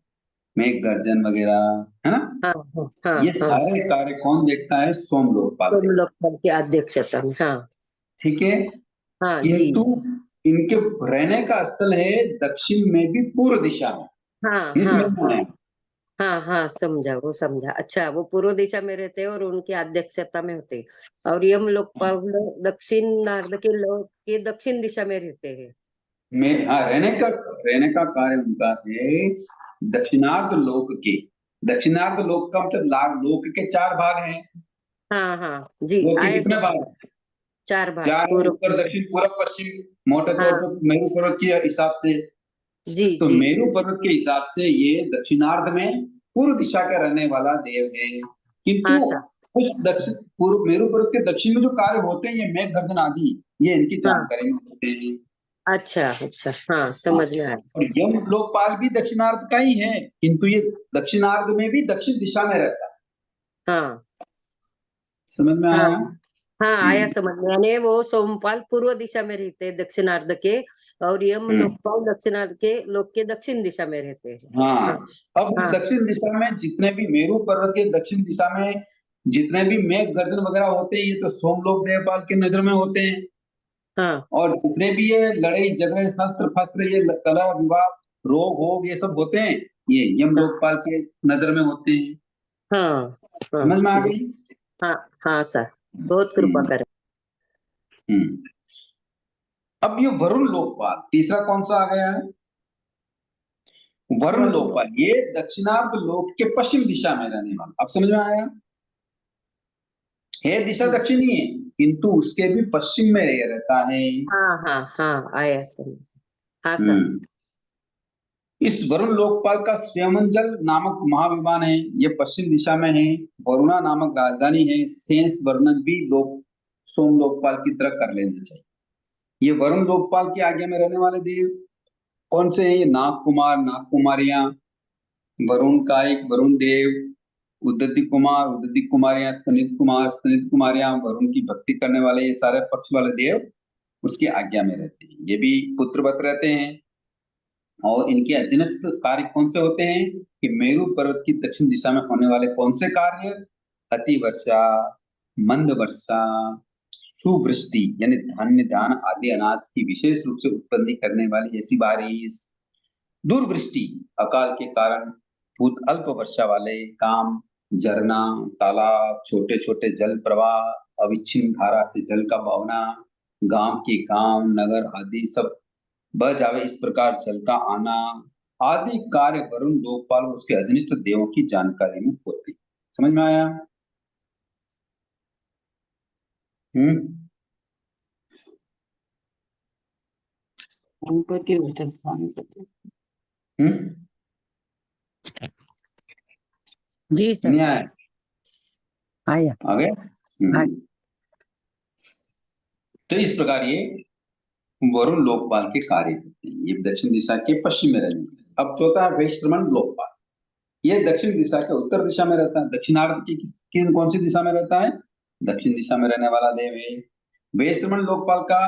मेघ गर्जन वगैरह, है ना? हाँ हाँ हाँ ये हाँ। सारे कार्य कौन देखता है? सोम लोकपाल सोम देखता लोकपाल की अध्यक्षता में। हाँ है, ठीक है? हाँ जी। किंतु इनके रहने का स्थल है दक्षिण में भी पूर्व दिशा में। हाँ ये हाँ समझ में हाँ आया? हाँ हाँ, समझा, वो समझा। अच्छा, वो पूर्व दिशा में रहते हैं और उनकी अध्यक्षता में होते हैं, और यम लोकपाल दक्षिणार्ध के लोक के दक्षिण दिशा में रहते हैं। में हाँ, रहने का कार्य उनका है दक्षिणार्ध लोक के। दक्षिणार्ध लोक का मतलब लोक के 4 भाग हैं। हाँ हाँ जी, लोक के आए कितने समझ। भाग? 4 भाग 4 हैं, पूर्व। उत्तर दक्षिण पूरब पश्चिम, मोटे तौर हाँ पर मेरू पर्वत के हिसाब से। जी तो जी। मेरू पर्वत के हिसाब से ये दक्षिणार्ध में पूर्व दिशा का रहने वाला देव है। किंतु हाँ सर। कुछ दक्षिण पूर्व मेरू पर्वत के दक्षिण में जो कार्य होते हैं, ये मेघ गर्जन आदि, ये इनकी हाँ जानकारी में होते हैं। अच्छा अच्छा, हाँ हाँ, समझ में आया। और यम लोकपाल भी दक्षिणार्ध का ही है, किंतु ये दक्षिणार्ध में भी दक्षिण दिशा में रहता है। हाँ समझ में हाँ आया? हाँ, आया समझ में। यानी वो सोमपाल पूर्व दिशा में रहते हैं दक्षिणार्ध के, और यम हम्म। लोकपाल दक्षिणार्ध के लोक के दक्षिण दिशा में रहते हैं। हाँ, हाँ अब हाँ दक्षिण दिशा में जितने भी मेरू पर्वत के दक्षिण दिशा में जितने भी मेघ गर्जन वगैरह होते हैं, ये तो सोमलोक देवपाल के नजर में होते हैं। हाँ और जितने भी ये लड़ाई झगड़े शस्त्र फस्त्र, ये कलह विवाह रोग भोग, ये सब होते हैं, ये यम लोकपाल के नजर में होते हैं। हाँ हाँ समझ में आ जी। गई? हाँ हाँ सर, बहुत कृपा हम्म करें। हम्म। अब ये वरुण लोकपाल तीसरा कौन सा आ गया है? वरुण लोकपाल, ये दक्षिणार्ध लोक के पश्चिम दिशा में रहने वाला। अब समझ में आया? है दिशा दक्षिणी है, किंतु उसके भी पश्चिम में ये रहता है। हाँ हाँ हाँ, आया समझ। हाँ सर। हम्म। इस वरुण लोकपाल का स्वयंजल नामक महाविमान है, ये पश्चिम दिशा में है। वरुणा नामक राजधानी है। शेष वर्णन भी लोक सोम लोकपाल की तरह कर लेना चाहिए। ये वरुण लोकपाल की आज्ञा में रहने वाले देव कौन से हैं? ये नाग कुमार, नाग कुमारियां, वरुण कायिक, वरुण देव, उद्धति कुमार, उद्धति कुमारियां, स्तनित कुमार, स्तनित कुमारियां, वरुण की भक्ति करने वाले, ये सारे पक्ष वाले देव उसकी आज्ञा में रहते हैं। ये भी पुत्रवत रहते हैं। और इनके अधीनस्थ कार्य कौन से होते हैं? कि मेरू पर्वत की दक्षिण दिशा में होने वाले कौन से कार्य? अति वर्षा, मंद वर्षा, सुवृष्टि यानी धान्य दान आदि अनाज की विशेष रूप से उत्पत्ति करने वाली ऐसी बारिश, दुर्वृष्टि अकाल के कारण भूत अल्प वर्षा वाले काम, झरना, तालाब, छोटे छोटे जल प्रवाह, अविच्छिन्न धारा से जल का बहना, गांव के गांव नगर आदि सब बह जावे, इस प्रकार जल का आना आदि कार्य वरुण लोकपाल और उसके अधीनस्थ देवों की जानकारी में होते। समझ में आया? गणपति उल्टे स्थान करते। जी सर। नहीं आया? आया। आ गया? हाँ। तो इस प्रकार ये वरुण लोकपाल के कार्य होते हैं। ये दक्षिण दिशा के पश्चिम में रहने वाले। अब चौथा है वैश्रमण लोकपाल। ये दक्षिण दिशा के उत्तर दिशा में रहता है। दक्षिणार्ध की कौन सी दिशा में रहता है? दक्षिण दिशा में रहने वाला देव है। वैश्रमण लोकपाल का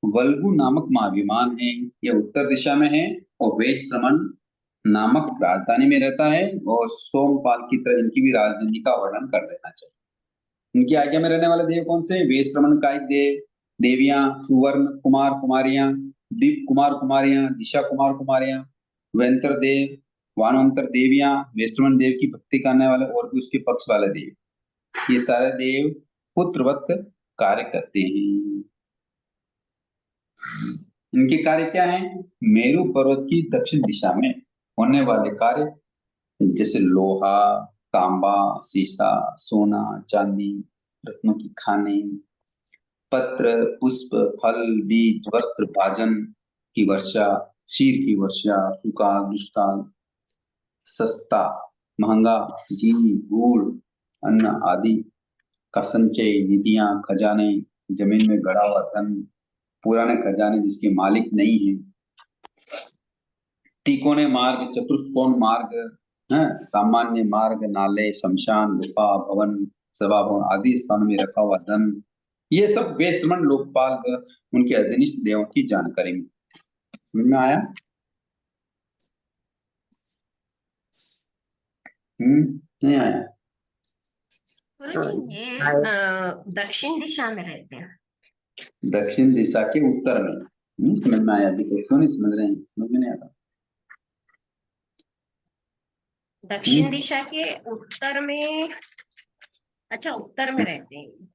वल्गु नामक महाविमान है, यह उत्तर दिशा में है और वैश्रमण नामक राजधानी में रहता है। और सोमपाल की तरह इनकी भी राजधानी का वर्णन कर देना चाहिए। इनकी आज्ञा में रहने वाले देव कौन से? वैश्रमण कायिक देव, देवियां, सुवर्ण कुमार कुमारियां, दीप कुमार कुमारियां, दिशा कुमार कुमारियां, वैंतर देव, वानवंतर देवियां, वैश्रमण देव की भक्ति करने वाले और भी उसके पक्ष वाले देव, ये सारे देव पुत्रवत कार्य करते हैं। इनके कार्य क्या है? मेरु पर्वत की दक्षिण दिशा में होने वाले कार्य जैसे लोहा, तांबा, सीसा, सोना, चांदी, रत्नों की खाने, पत्र, पुष्प, फल, बीज, वस्त्र, भाजन की वर्षा, क्षीर की वर्षा, सुकाल, दुष्काल, सस्ता, महंगा, घी, गुड़, अन्न आदि का संचय, निधियां, खजाने, जमीन में गड़ा हुआ धन, पुराने खजाने जिसके मालिक नहीं है, तिकोने मार्ग, चतुष्कोण मार्ग, सामान्य मार्ग, नाले, शमशान, गुफा, भवन, सभा भवन आदि स्थानों में रखा हुआ धन, ये सब वैश्रमण लोकपाल उनके अधीनस्थ देवों की जानकारी में। समझ में आया? नहीं आया? ये दक्षिण दिशा में रहते हैं। दक्षिण दिशा के उत्तर में। नहीं समझ में आया? अभी क्यों नहीं समझ रहे हैं? समझ में नहीं आता? दक्षिण दिशा के उत्तर में, अच्छा उत्तर में रहते हैं।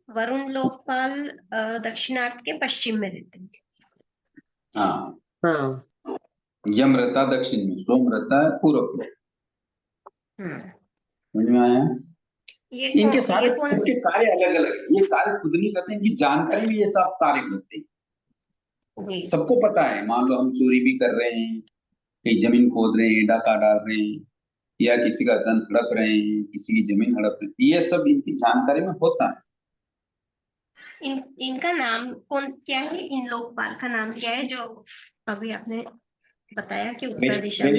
वरुण लोकपाल दक्षिणार्थ के पश्चिम में रहते हैं। हाँ। हाँ। यम रहता दक्षिण में, सोम रहता है पूर्व में। समझ में आया? इनके सारे सबके कार्य अलग अलग है। ये कार्य खुद नहीं करते, इनकी जानकारी भी ये सब कार्य होते हैं। सबको पता है। मान लो हम चोरी भी कर रहे हैं, कहीं जमीन खोद रहे हैं, डाका डाल रहे हैं, या किसी का धन हड़प रहे हैं, किसी की जमीन हड़प रहे हैं, ये सब इनकी जानकारी में होता है। इनका नाम क्या है? इन लोकपाल का नाम क्या है जो अभी आपने बताया कि उत्तर दिशा में?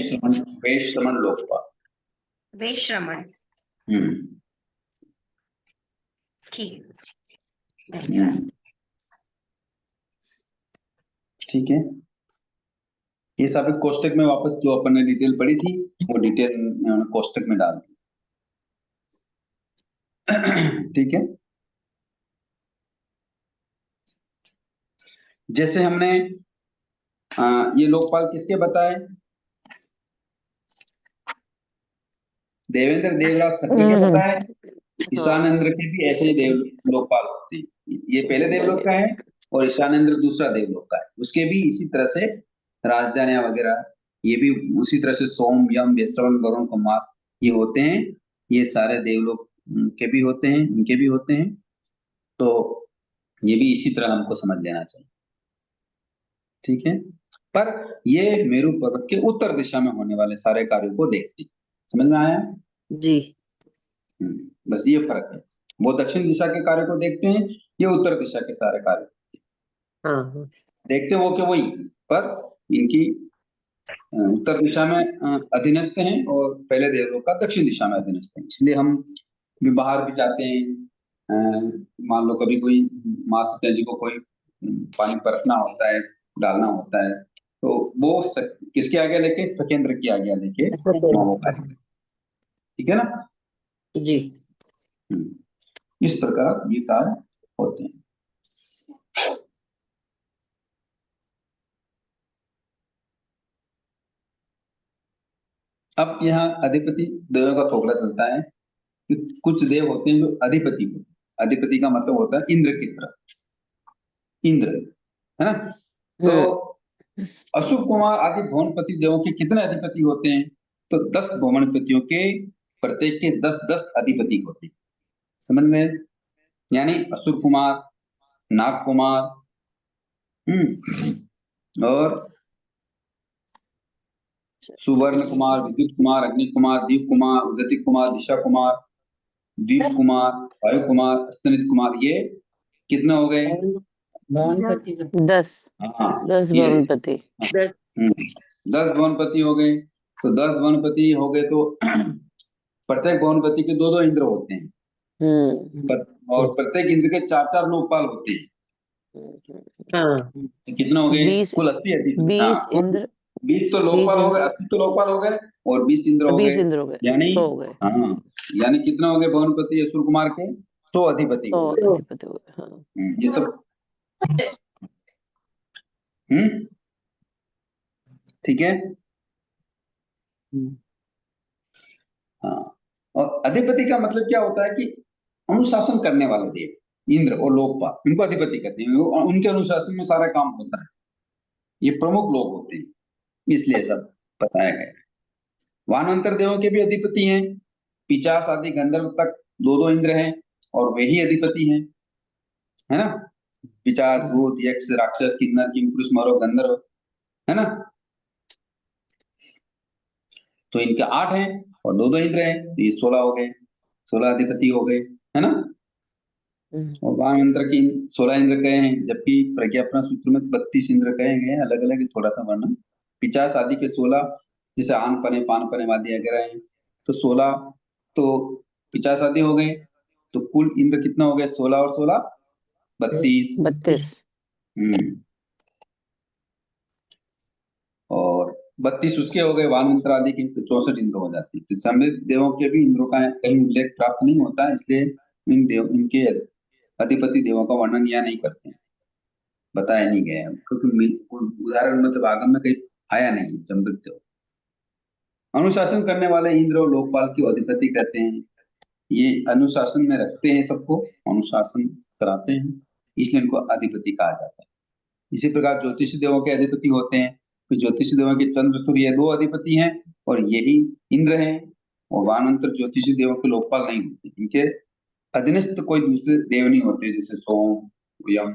वैश्रमण लोकपाल। वैश्रमण। ठीक ठीक है। ये सब कोष्टक में वापस जो अपन ने डिटेल पढ़ी थी वो डिटेल कोष्टक में डाल दी। ठीक है। जैसे हमने ये लोकपाल किसके बताए? देवेंद्र देवराज शक्ति के बताए। ईशानेंद्र के भी ऐसे ही देव लोकपाल होते हैं। ये पहले देवलोक का है और ईशानेंद्र दूसरा देवलोक का है। उसके भी इसी तरह से राजधानियां वगैरह, ये भी उसी तरह से सोम, यम, वैश्रवण, वरुण, कुमार ये होते हैं। ये सारे देवलोक के भी होते हैं, इनके भी होते हैं। तो ये भी इसी तरह हमको समझ लेना चाहिए। ठीक है। पर ये मेरु पर्वत के उत्तर दिशा में होने वाले सारे कार्यों को देखते हैं। समझ में आया? जी। बस ये फर्क है। वो दक्षिण दिशा के कार्य को देखते हैं, ये उत्तर दिशा के सारे कार्य देखते वो के वही, पर इनकी उत्तर दिशा में अधीनस्थ हैं और पहले देवलोक का दक्षिण दिशा में अधीनस्थ हैं। इसलिए हम भी बाहर भी जाते हैं, मान लो कभी कोई माँ सत्या जी को कोई पानी परखना होता है, डालना होता है, तो वो किसकी आज्ञा लेके? सकेंद्र की आज्ञा लेके वो कार्य। ठीक है ना जी। इस प्रकार ये कार्य होते हैं। अब यहाँ अधिपति देवों का थोकड़ा चलता है कि कुछ देव होते हैं जो अधिपति होते हैं। अधिपति का मतलब होता है इंद्र की तरह, इंद्र, है ना। तो अशुभ कुमार आदि भुवनपति देवों के कितने अधिपति होते हैं? तो 10 भुवनपतियों के प्रत्येक के 10-10 अधिपति होते हैं। समझ में? यानी अशुभ कुमार, नाग कुमार, और सुवर्ण कुमार, विद्युत कुमार, अग्नि कुमार, दीप कुमार, उदति कुमार, दिशा कुमार, दीप कुमार, वायु कुमार, अस्तनित कुमार, ये कितने हो गए? 10 हाँ, 10 ये भुवनपति। 10 10 भुवनपति हो गए। तो 10 भुवनपति हो गए तो प्रत्येक भुवनपति के 2-2 इंद्र होते हैं, और प्रत्येक इंद्र के 4-4 लोकपाल होते हैं। हाँ तो कितने हो गए? 20 कुल 80 अधिपति। 20 इंद्र, 20 तो लोकपाल हो गए, 80 तो लोकपाल हो गए, और 20 इंद्र हो 20 गए, इंद्र हो गए, यानी 100 हो गए, हाँ, यानी कितना हो गए भुवनपति असुर कुमार के? 100 अधिपति हो 100 गए। अधिपति हो गए। हाँ, ये सब ठीक है। हाँ, और अधिपति का मतलब क्या होता है कि अनुशासन करने वाले देव, इंद्र और लोकपाल, इनको अधिपति कहते हैं। उनके अनुशासन में सारा काम होता है, ये प्रमुख लोग होते हैं, इसलिए सब बताया गया है। वानंतर देवों के भी अधिपति हैं, पिशाच आदि गंधर्व तक 2-2 इंद्र हैं, और वे ही अधिपति हैं, है ना। पिशाच, भूत, यक्ष, राक्षस, किन्नर, किंपुरुष, मरो, गंधर्व, है ना। तो इनके 8 हैं और 2-2 इंद्र हैं, तो ये 16 हो गए, 16 अधिपति हो गए, है ना। और वानंतर की 16 इंद्र कहे हैं, जबकि प्रज्ञापना सूत्र में 32 इंद्र कहे गए हैं, अलग अलग थोड़ा सा वर्णन। पिशाच आदि के 16, जैसे आन पने, पान पने वादी वगैरह हैं, तो 16 तो पिशाच आदि हो गए। तो कुल इंद्र कितना हो गए? 16 और 16 32। 32। और 32 उसके हो गए वानंतर आदि के, तो 64 इंद्र हो जाते हैं। तो सम्मिलित देवों के भी इंद्रों का कहीं उल्लेख प्राप्त नहीं होता है, इसलिए इन देव, इनके अधिपति देवों का वर्णन यहाँ नहीं करते हैं, बताया नहीं गया है, क्योंकि उदाहरण मतलब आगम में कहीं आया नहीं है। सम्मिलित देव अनुशासन करने वाले इंद्र और लोकपाल की अधिपति कहते हैं। ये अनुशासन में रखते हैं, सबको अनुशासन कराते हैं, इसलिए इनको अधिपति कहा जाता है। इसी प्रकार ज्योतिष देवों के अधिपति होते हैं। तो ज्योतिष देवों के चंद्र, सूर्य 2 अधिपति हैं, और यही इंद्र हैं। और वानंतर ज्योतिष देवों के लोकपाल नहीं होते, इनके अधीनस्थ कोई दूसरे देव नहीं होते, जैसे सोम, यम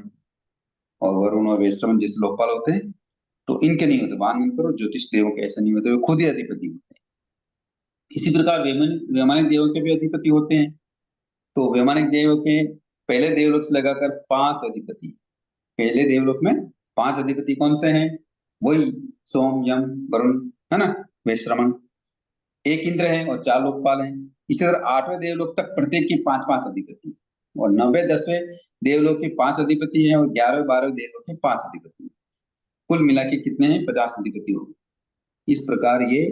और वरुण और वैश्रवण जैसे लोकपाल होते हैं, तो इनके नहीं होते। वानंतर और ज्योतिष देवों के ऐसे नहीं होते, वे खुद ही अधिपति होते हैं। इसी प्रकार वैमानिक देवों के भी अधिपति होते हैं। तो वैमानिक देवों के पहले देवलोक से लगाकर 5 अधिपति, पहले देवलोक में 5 अधिपति कौन से हैं? वही सोम, यम, वरुण, है ना, वैश्रवण, 1 इंद्र है और 4 लोकपाल हैं। इसी तरह 8वें देवलोक तक प्रत्येक के 5-5 अधिपति, और 9वें 10वें देवलोक के 5 अधिपति हैं, और 11वें 12वें देवलोक के 5 अधिपति। कुल मिला के कितने हैं? 50 अधिपति हो गए। इस प्रकार ये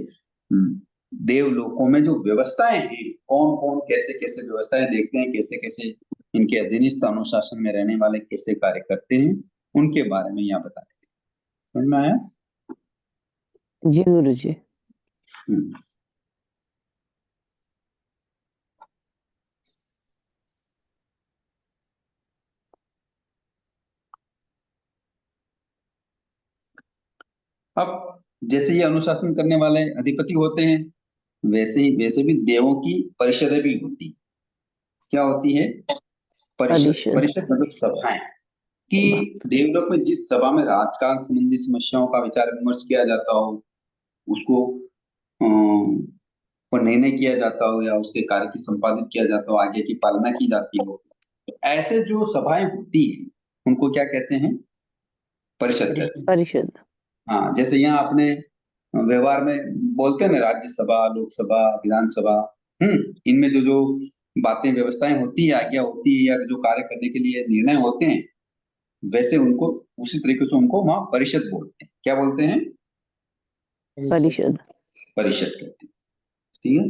देवलोकों में जो व्यवस्थाएं हैं, कौन कौन कैसे कैसे व्यवस्थाएं देखते हैं, कैसे कैसे इनके अधीनस्थ अनुशासन में रहने वाले कैसे कार्य करते हैं, उनके बारे में यहाँ बताया। समझ में आया? जी गुरु जी। अब जैसे ये अनुशासन करने वाले अधिपति होते हैं, वैसे भी देवों की परिषदें भी होती। क्या होती है? परिषद। परिषद मतलब सभाएं, कि देवलोक में जिस सभा में राजकाल संबंधी समस्याओं का विचार विमर्श किया जाता हो, उसको और निर्णय किया जाता हो, या उसके कार्य की संपादित किया जाता हो, आगे की पालना की जाती हो, तो ऐसे जो सभाएं होती हैं उनको क्या कहते हैं? परिषद कहते हैं। परिषद। हाँ, जैसे यहाँ अपने व्यवहार में बोलते हैं ना, राज्यसभा, लोकसभा, विधानसभा, इनमें जो जो बातें व्यवस्थाएं होती है, आज्ञा होती है, या जो कार्य करने के लिए निर्णय होते हैं, वैसे उनको उसी तरीके से उनको वहां परिषद बोलते हैं। क्या बोलते हैं? परिषद। परिषद कहते हैं। ठीक है।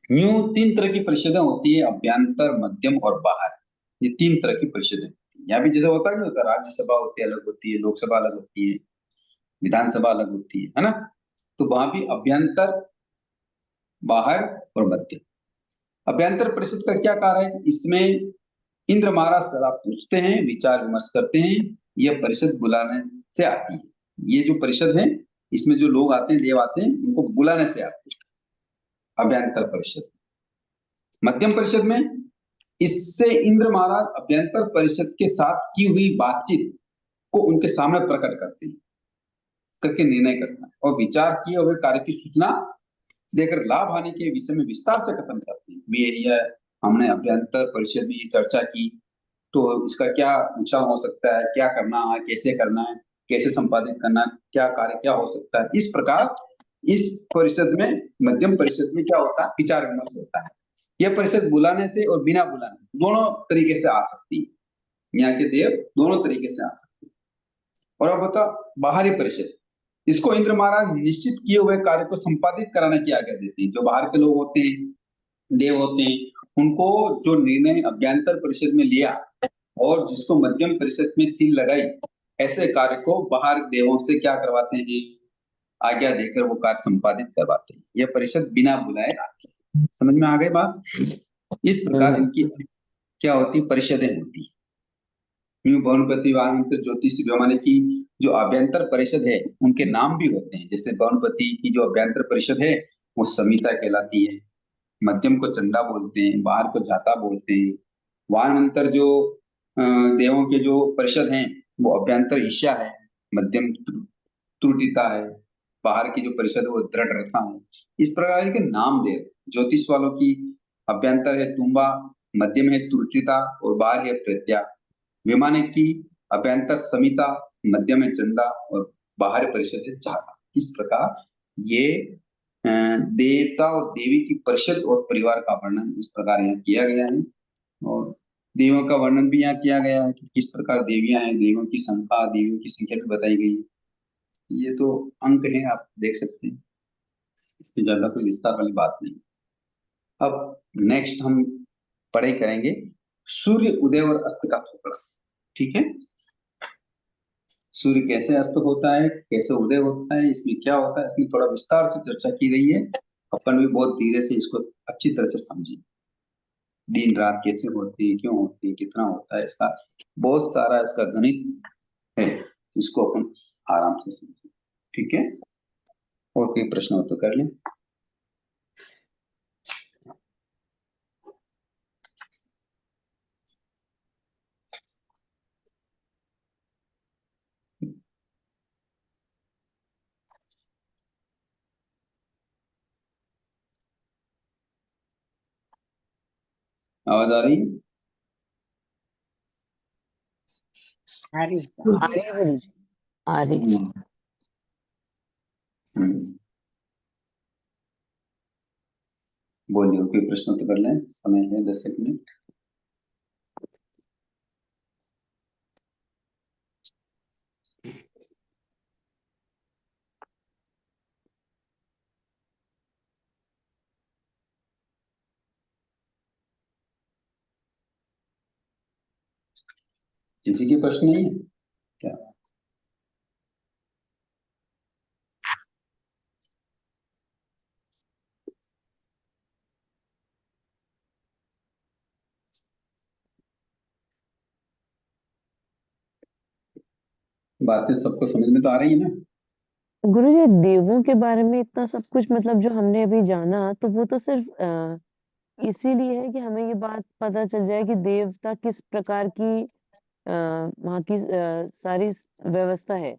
यूं 3 तरह की परिषदें होती है, अभ्यंतर, मध्यम और बाहर। ये 3 तरह की परिषदें होती है। यहाँ भी जैसे होता है नहीं होता, राज्यसभा होती है, अलग होती है, लोकसभा अलग होती है, विधानसभा अलग होती है ना? तो वहां भी अभ्यंतर, बाहर और मध्य। अभ्यंतर परिषद का क्या कार्य है? इसमें इंद्र महाराज सलाह पूछते हैं, विचार विमर्श करते हैं। यह परिषद बुलाने से आती है। ये जो परिषद है, इसमें जो लोग आते हैं, देव आते हैं, उनको बुलाने से आती है अभ्यंतर परिषद। मध्यम परिषद में इससे इंद्र महाराज अभ्यंतर परिषद के साथ की हुई बातचीत को उनके सामने प्रकट करते हैं, करके निर्णय करना है, और विचार किए हुए कार्य की सूचना देकर लाभ हानि के विषय में विस्तार से खत्म करते हैं। यह हमने अभ्यंतर परिषद में ये चर्चा की, तो इसका क्या नुकसान हो सकता है, क्या करना है, कैसे करना है, कैसे संपादित करना है, क्या कार्य क्या हो सकता है। इस प्रकार इस परिषद में, मध्यम परिषद में क्या होता है? विचार विमर्श होता है। यह परिषद बुलाने से और बिना बुलाने दोनों तरीके से आ सकती है। यहाँ के देव दोनों तरीके से आ सकते हैं। और अब बता बाहरी परिषद, इसको इंद्र महाराज निश्चित किए हुए कार्य को संपादित कराने की आज्ञा देते हैं। जो बाहर के लोग होते हैं, देव होते हैं, उनको जो निर्णय अभ्यंतर परिषद में लिया और जिसको मध्यम परिषद में सील लगाई, ऐसे कार्य को बाहर देवों से क्या करवाते हैं? आज्ञा देकर वो कार्य संपादित करवाते हैं। यह परिषद बिना बुलाए आती है। समझ में आ गई बात? इस प्रकार इनकी क्या होती? परिषदें होती है। यूं भानुपति, वानमंत्र, ज्योतिषी, माने की जो अभ्यंतर परिषद है, उनके नाम भी होते हैं। जैसे भानुपति की जो अभ्यंतर परिषद है, वो समिता कहलाती है। मध्यम को चंदा बोलते हैं, बाहर को जाता बोलते हैं। वानमंत्र जो देवों के जो परिषद हैं, वो अभ्यंतर ईशा है, मध्यम त्रुटिता है, बाहर की जो परिषद है वो दृढ़ता है। इस प्रकार के नाम दे। ज्योतिष वालों की अभ्यंतर है तुम्बा, मध्यम है त्रुटिता और बाहर है प्रत्या। वैमानिक की अभ्यंतर समिता, मध्यम है चंदा और बाहर परिषद है जाता। इस प्रकार ये देवता और देवी की परिषद और परिवार का वर्णन इस प्रकार यहाँ किया गया है। और देवों का वर्णन भी यहाँ किया गया है कि किस प्रकार देवियां हैं, देवों की संख्या, देवियों की संख्या भी बताई गई है। ये तो अंक है, आप देख सकते हैं, इसमें ज्यादा कोई विस्तार वाली बात नहीं। अब नेक्स्ट हम पढ़ाई करेंगे सूर्य उदय और अस्त का थोपड़ा। ठीक है, सूर्य कैसे अस्त होता है, कैसे उदय होता है, इसमें क्या होता है, इसमें थोड़ा विस्तार से चर्चा की गई है। अपन भी बहुत धीरे से इसको अच्छी तरह से समझें। दिन रात कैसे होती है, क्यों होती है, कितना होता है, इसका बहुत सारा इसका गणित है, इसको अपन आराम से समझें। ठीक है, और कोई प्रश्न हो तो कर लें। आवाज आ रही है? आ रही है गुरुजी, आ रही है। बोलिए, कोई प्रश्न तो कर लें, समय है 10 मिनट। किसी के प्रश्न नहीं है क्या? बातें सबको समझ में तो आ रही है ना? गुरुजी, देवों के बारे में इतना सब कुछ मतलब जो हमने अभी जाना, तो वो तो सिर्फ इसीलिए है कि हमें ये बात पता चल जाए कि देवता किस प्रकार की वहाँ की सारी व्यवस्था है।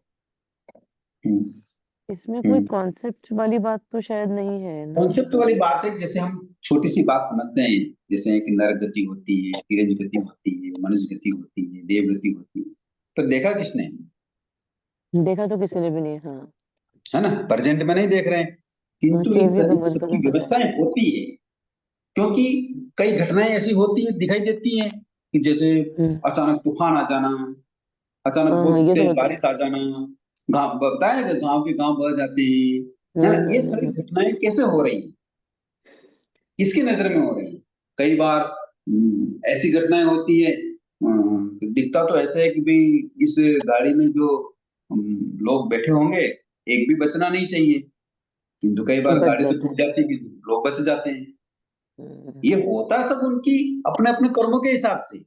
इसमें कोई कॉन्सेप्ट वाली बात तो शायद नहीं है ना? कॉन्सेप्ट वाली बात है, जैसे हम छोटी सी बात समझते हैं, जैसे एक नरक गति होती है, तिरंज गति होती है, मनुष्य गति होती है, देव गति होती है। तो देखा किसने? देखा तो किसी ने भी नहीं। हाँ, है ना, प्रेजेंट में नहीं देख रहे हैं, किंतु इन केवल तो सबकी पता है। व्यवस्थाएं होती है। क्योंकि कई घटनाएं ऐसी होती है, दिखाई देती हैं, कि जैसे अचानक तूफान आ जाना, अचानक हाँ, बहुत ये तो तेज होता है। बारिश आ जाना, गांव बताया गांव के गांव बह जाते हैं, है ना। ये सारी घटनाएं कैसे हो रही हैं? किसकी नजर में हो रही है। कई बार ऐसी घटनाएं होती है, दिखता तो ऐसा है कि भाई इस गाड़ी में जो लोग बैठे होंगे एक भी बचना नहीं चाहिए, किंतु कई बार बच गाड़ी तो जाते टूट जाती है, लोग बच जाते हैं। हैं। ये होता सब उनकी अपने अपने कर्मों के हिसाब से,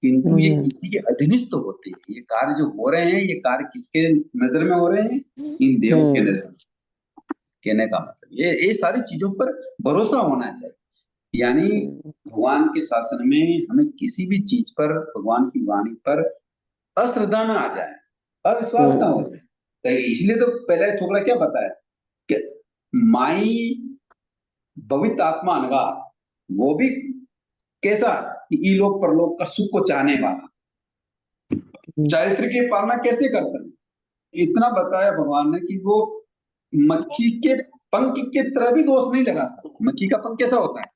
किंतु ये किसी के अधीनस्थ होते हैं। ये कार्य जो हो रहे हैं, ये कार्य किसके नजर में हो रहे हैं? इन देवों के नजर में। कहने का मतलब ये सारी चीजों पर भरोसा होना चाहिए। यानी भगवान के शासन में हमें किसी भी चीज पर, भगवान की वाणी पर अश्रद्धा ना आ जाए, अविश्वास ना हो जाए। तो इसलिए तो पहले थोड़ा क्या बताया कि माई भवित आत्मा अनगा, वो भी कैसा कि इलोक परलोक का सुख को चाहने वाला, चारित्र की पालना कैसे करता है, इतना बताया भगवान ने कि वो मक्खी के पंख के तरह भी दोष नहीं लगाता। मक्खी का पंख कैसा होता है?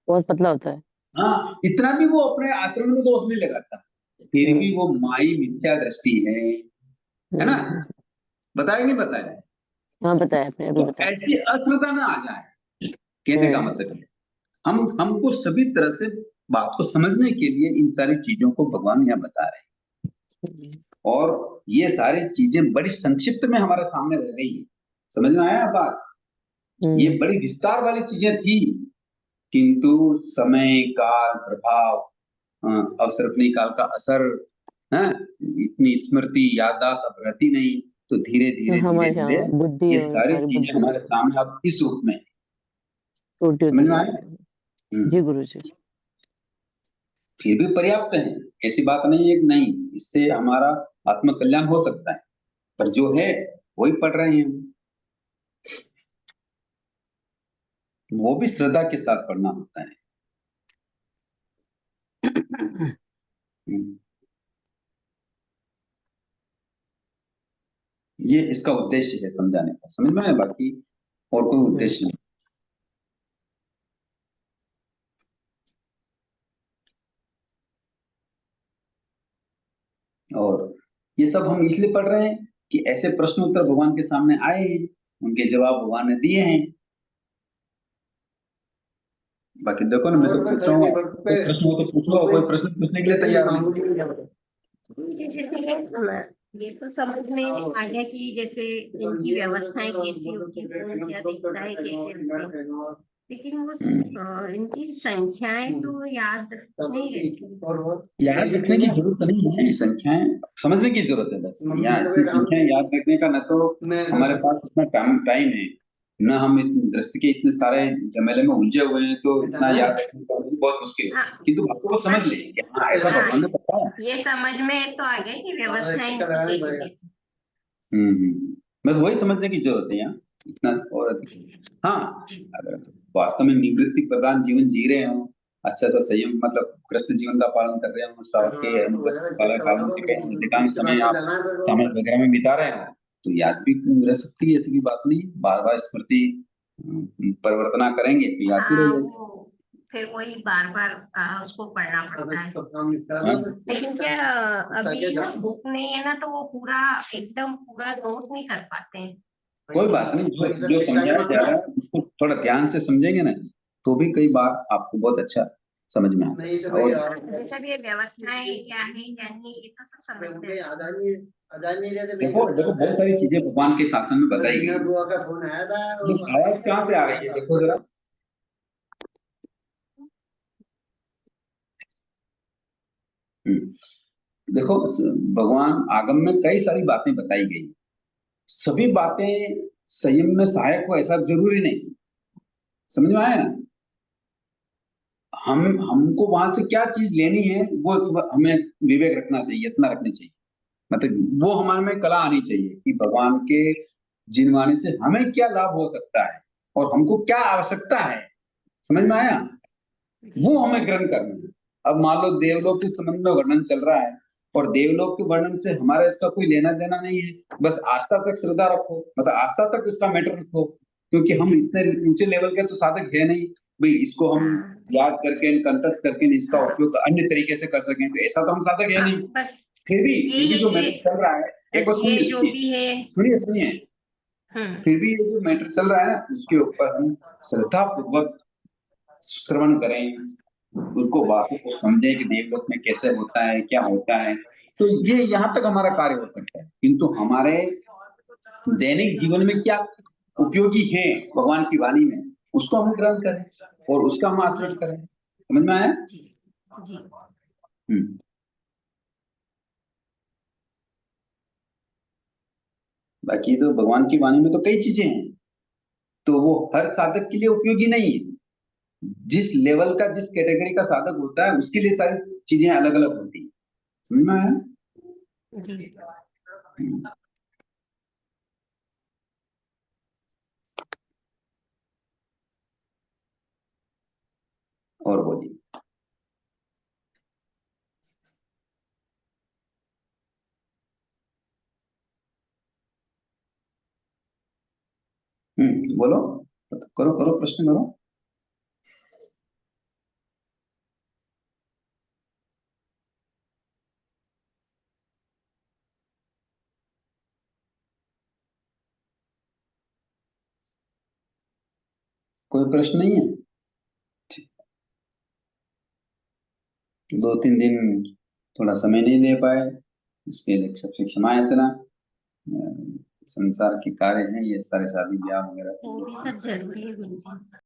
बहुत पतला होता है। हाँ, इतना भी वो अपने आचरण में दोष नहीं लगाता, फिर भी वो माई मिथ्या दृष्टि है ना? बताया नहीं बताया? हाँ बताया आपने, अभी तो बताया। ऐसी अश्रद्धा ना आ जाए, कहने का मतलब है हमको सभी तरह से बात को समझने के लिए इन सारी चीजों को भगवान यहाँ बता रहे हैं। और ये सारी चीजें बड़ी संक्षिप्त में हमारे सामने रह गई है। समझ में आया बात? ये बड़ी विस्तार वाली चीजें थी, किंतु समय काल प्रभाव, अवसर्पणी काल का असर, है इतनी स्मृति याददाश्त अब रहती नहीं, तो धीरे धीरे धीरे हमारे धीरे यहाँ बुद्धि ये और सारी हमारी चीजें बुद्धि हमारे सामने अब इस रूप में छोटी समझ होती में जा आया। रही है। जी गुरुजी। फिर भी पर्याप्त है, ऐसी बात नहीं है कि नहीं, इससे हमारा आत्म कल्याण हो सकता है, पर जो है वही पढ़ रहे हैं, वो भी श्रद्धा के साथ पढ़ना होता है। ये इसका उद्देश्य है समझाने का, समझ में आया? बाकी और कोई उद्देश्य नहीं। और ये सब हम इसलिए पढ़ रहे हैं कि ऐसे प्रश्न उत्तर भगवान के सामने आए हैं, उनके जवाब भगवान ने दिए हैं। बाकी देखो ना, मैं तो पूछ रहा हूँ, कोई प्रश्न हो तो पूछो, कोई प्रश्न पूछने के लिए तैयार नहीं। ये तो समझ में आ गया कि जैसे इनकी व्यवस्थाएं कैसी होती है, कौन क्या देखता है, कैसे होते हैं, लेकिन वो इनकी संख्याएं तो याद नहीं रहती। याद रखने की जरूरत नहीं है, संख्याएं समझने की जरूरत है बस। यहाँ इतनी संख्याएं याद रखने का न तो हमारे पास इतना टाइम है, न हम इस दृष्टि के इतने सारे झमेले में उलझे हुए हैं, तो इतना याद रखने का बहुत मुश्किल है। किंतु बातों को समझ ले कि हाँ ऐसा भगवान ने बताया। ये समझ में तो आ गया कि व्यवस्थाएं इनकी कैसी कैसी। बस वही समझने की जरूरत है यहाँ, इतना और अधिक। हाँ, अगर वास्तव में निवृत्ति प्रधान जीवन जी रहे हो, अच्छा सा संयम मतलब ग्रस्त जीवन का पालन कर रहे हो, अधिकांश समय आप समाज वगैरह में बिता रहे हो, तो याद भी रह सकती है, ऐसी भी बात नहीं। बार बार स्मृति परिवर्तना करेंगे तो याद भी रह जाएगी। फिर वही बार बार उसको पढ़ना पड़ता है। लेकिन क्या अभी बुक नहीं है ना, तो वो पूरा एकदम पूरा नोट नहीं कर पाते हैं। कोई बात नहीं, जो समझाया जा रहा है उसको थोड़ा ध्यान से समझेंगे ना, तो भी कई बार आपको बहुत अच्छा समझ में आता है। और जैसे भी ये व्यवस्थाएं क्या है क्या नहीं, ये तो सब समझते हैं। देखो बहुत सारी चीजें भगवान के शासन में बताई गई। आवाज कहाँ से आ रही है, देखो जरा। देखो भगवान आगम में कई सारी बातें बताई गई, सभी बातें संयम में सहायक हो ऐसा जरूरी नहीं। समझ में आया ना? हमको वहां से क्या चीज लेनी है वो हमें विवेक रखना चाहिए, इतना रखनी चाहिए, मतलब वो हमारे में कला आनी चाहिए कि भगवान के जिनवाणी से हमें क्या लाभ हो सकता है और हमको क्या आवश्यकता है। समझ में आया? वो हमें ग्रहण करना है। अब मान लो देवलोक के संबंध में वर्णन चल रहा है और देवलोक के वर्णन से हमारा इसका कोई लेना देना नहीं है, बस आस्था तक श्रद्धा रखो, मतलब आस्था तक उसका मैटर रखो, क्योंकि हम इतने ऊंचे लेवल के तो साधक है नहीं भाई इसको हम याद करके कंठस्थ करके इसका उपयोग अन्य तरीके से कर सकें, तो ऐसा तो हम साधक है नहीं। फिर भी जो मैटर चल रहा है, एक बार सुनिए सुनिए, फिर भी ये जो मैटर चल रहा है ना उसके ऊपर हम श्रद्धा पूर्वक श्रवण करें, उनको बातों को समझें कि देवलोक में कैसे होता है, क्या होता है। तो ये यहाँ तक हमारा कार्य हो सकता है, किंतु हमारे दैनिक जीवन में क्या उपयोगी है भगवान की वाणी में, उसको हम ग्रहण करें और उसका हम आचरण करें। समझ में आया? जी जी। बाकी तो भगवान की वाणी में तो कई चीजें हैं, तो वो हर साधक के लिए उपयोगी नहीं है। जिस लेवल का, जिस कैटेगरी का साधक होता है, उसके लिए सारी चीजें अलग अलग होती है। समझ में आया? जी। और बोलिए। बोलो, करो करो, प्रश्न करो। कोई प्रश्न नहीं है? 2-3 दिन थोड़ा समय नहीं दे पाए, इसके लिए सबसे क्षमा याचना। संसार के कार्य हैं ये सारे, शादी ब्याह वगैरह। वो भी सब जरूरी है गुरु जी।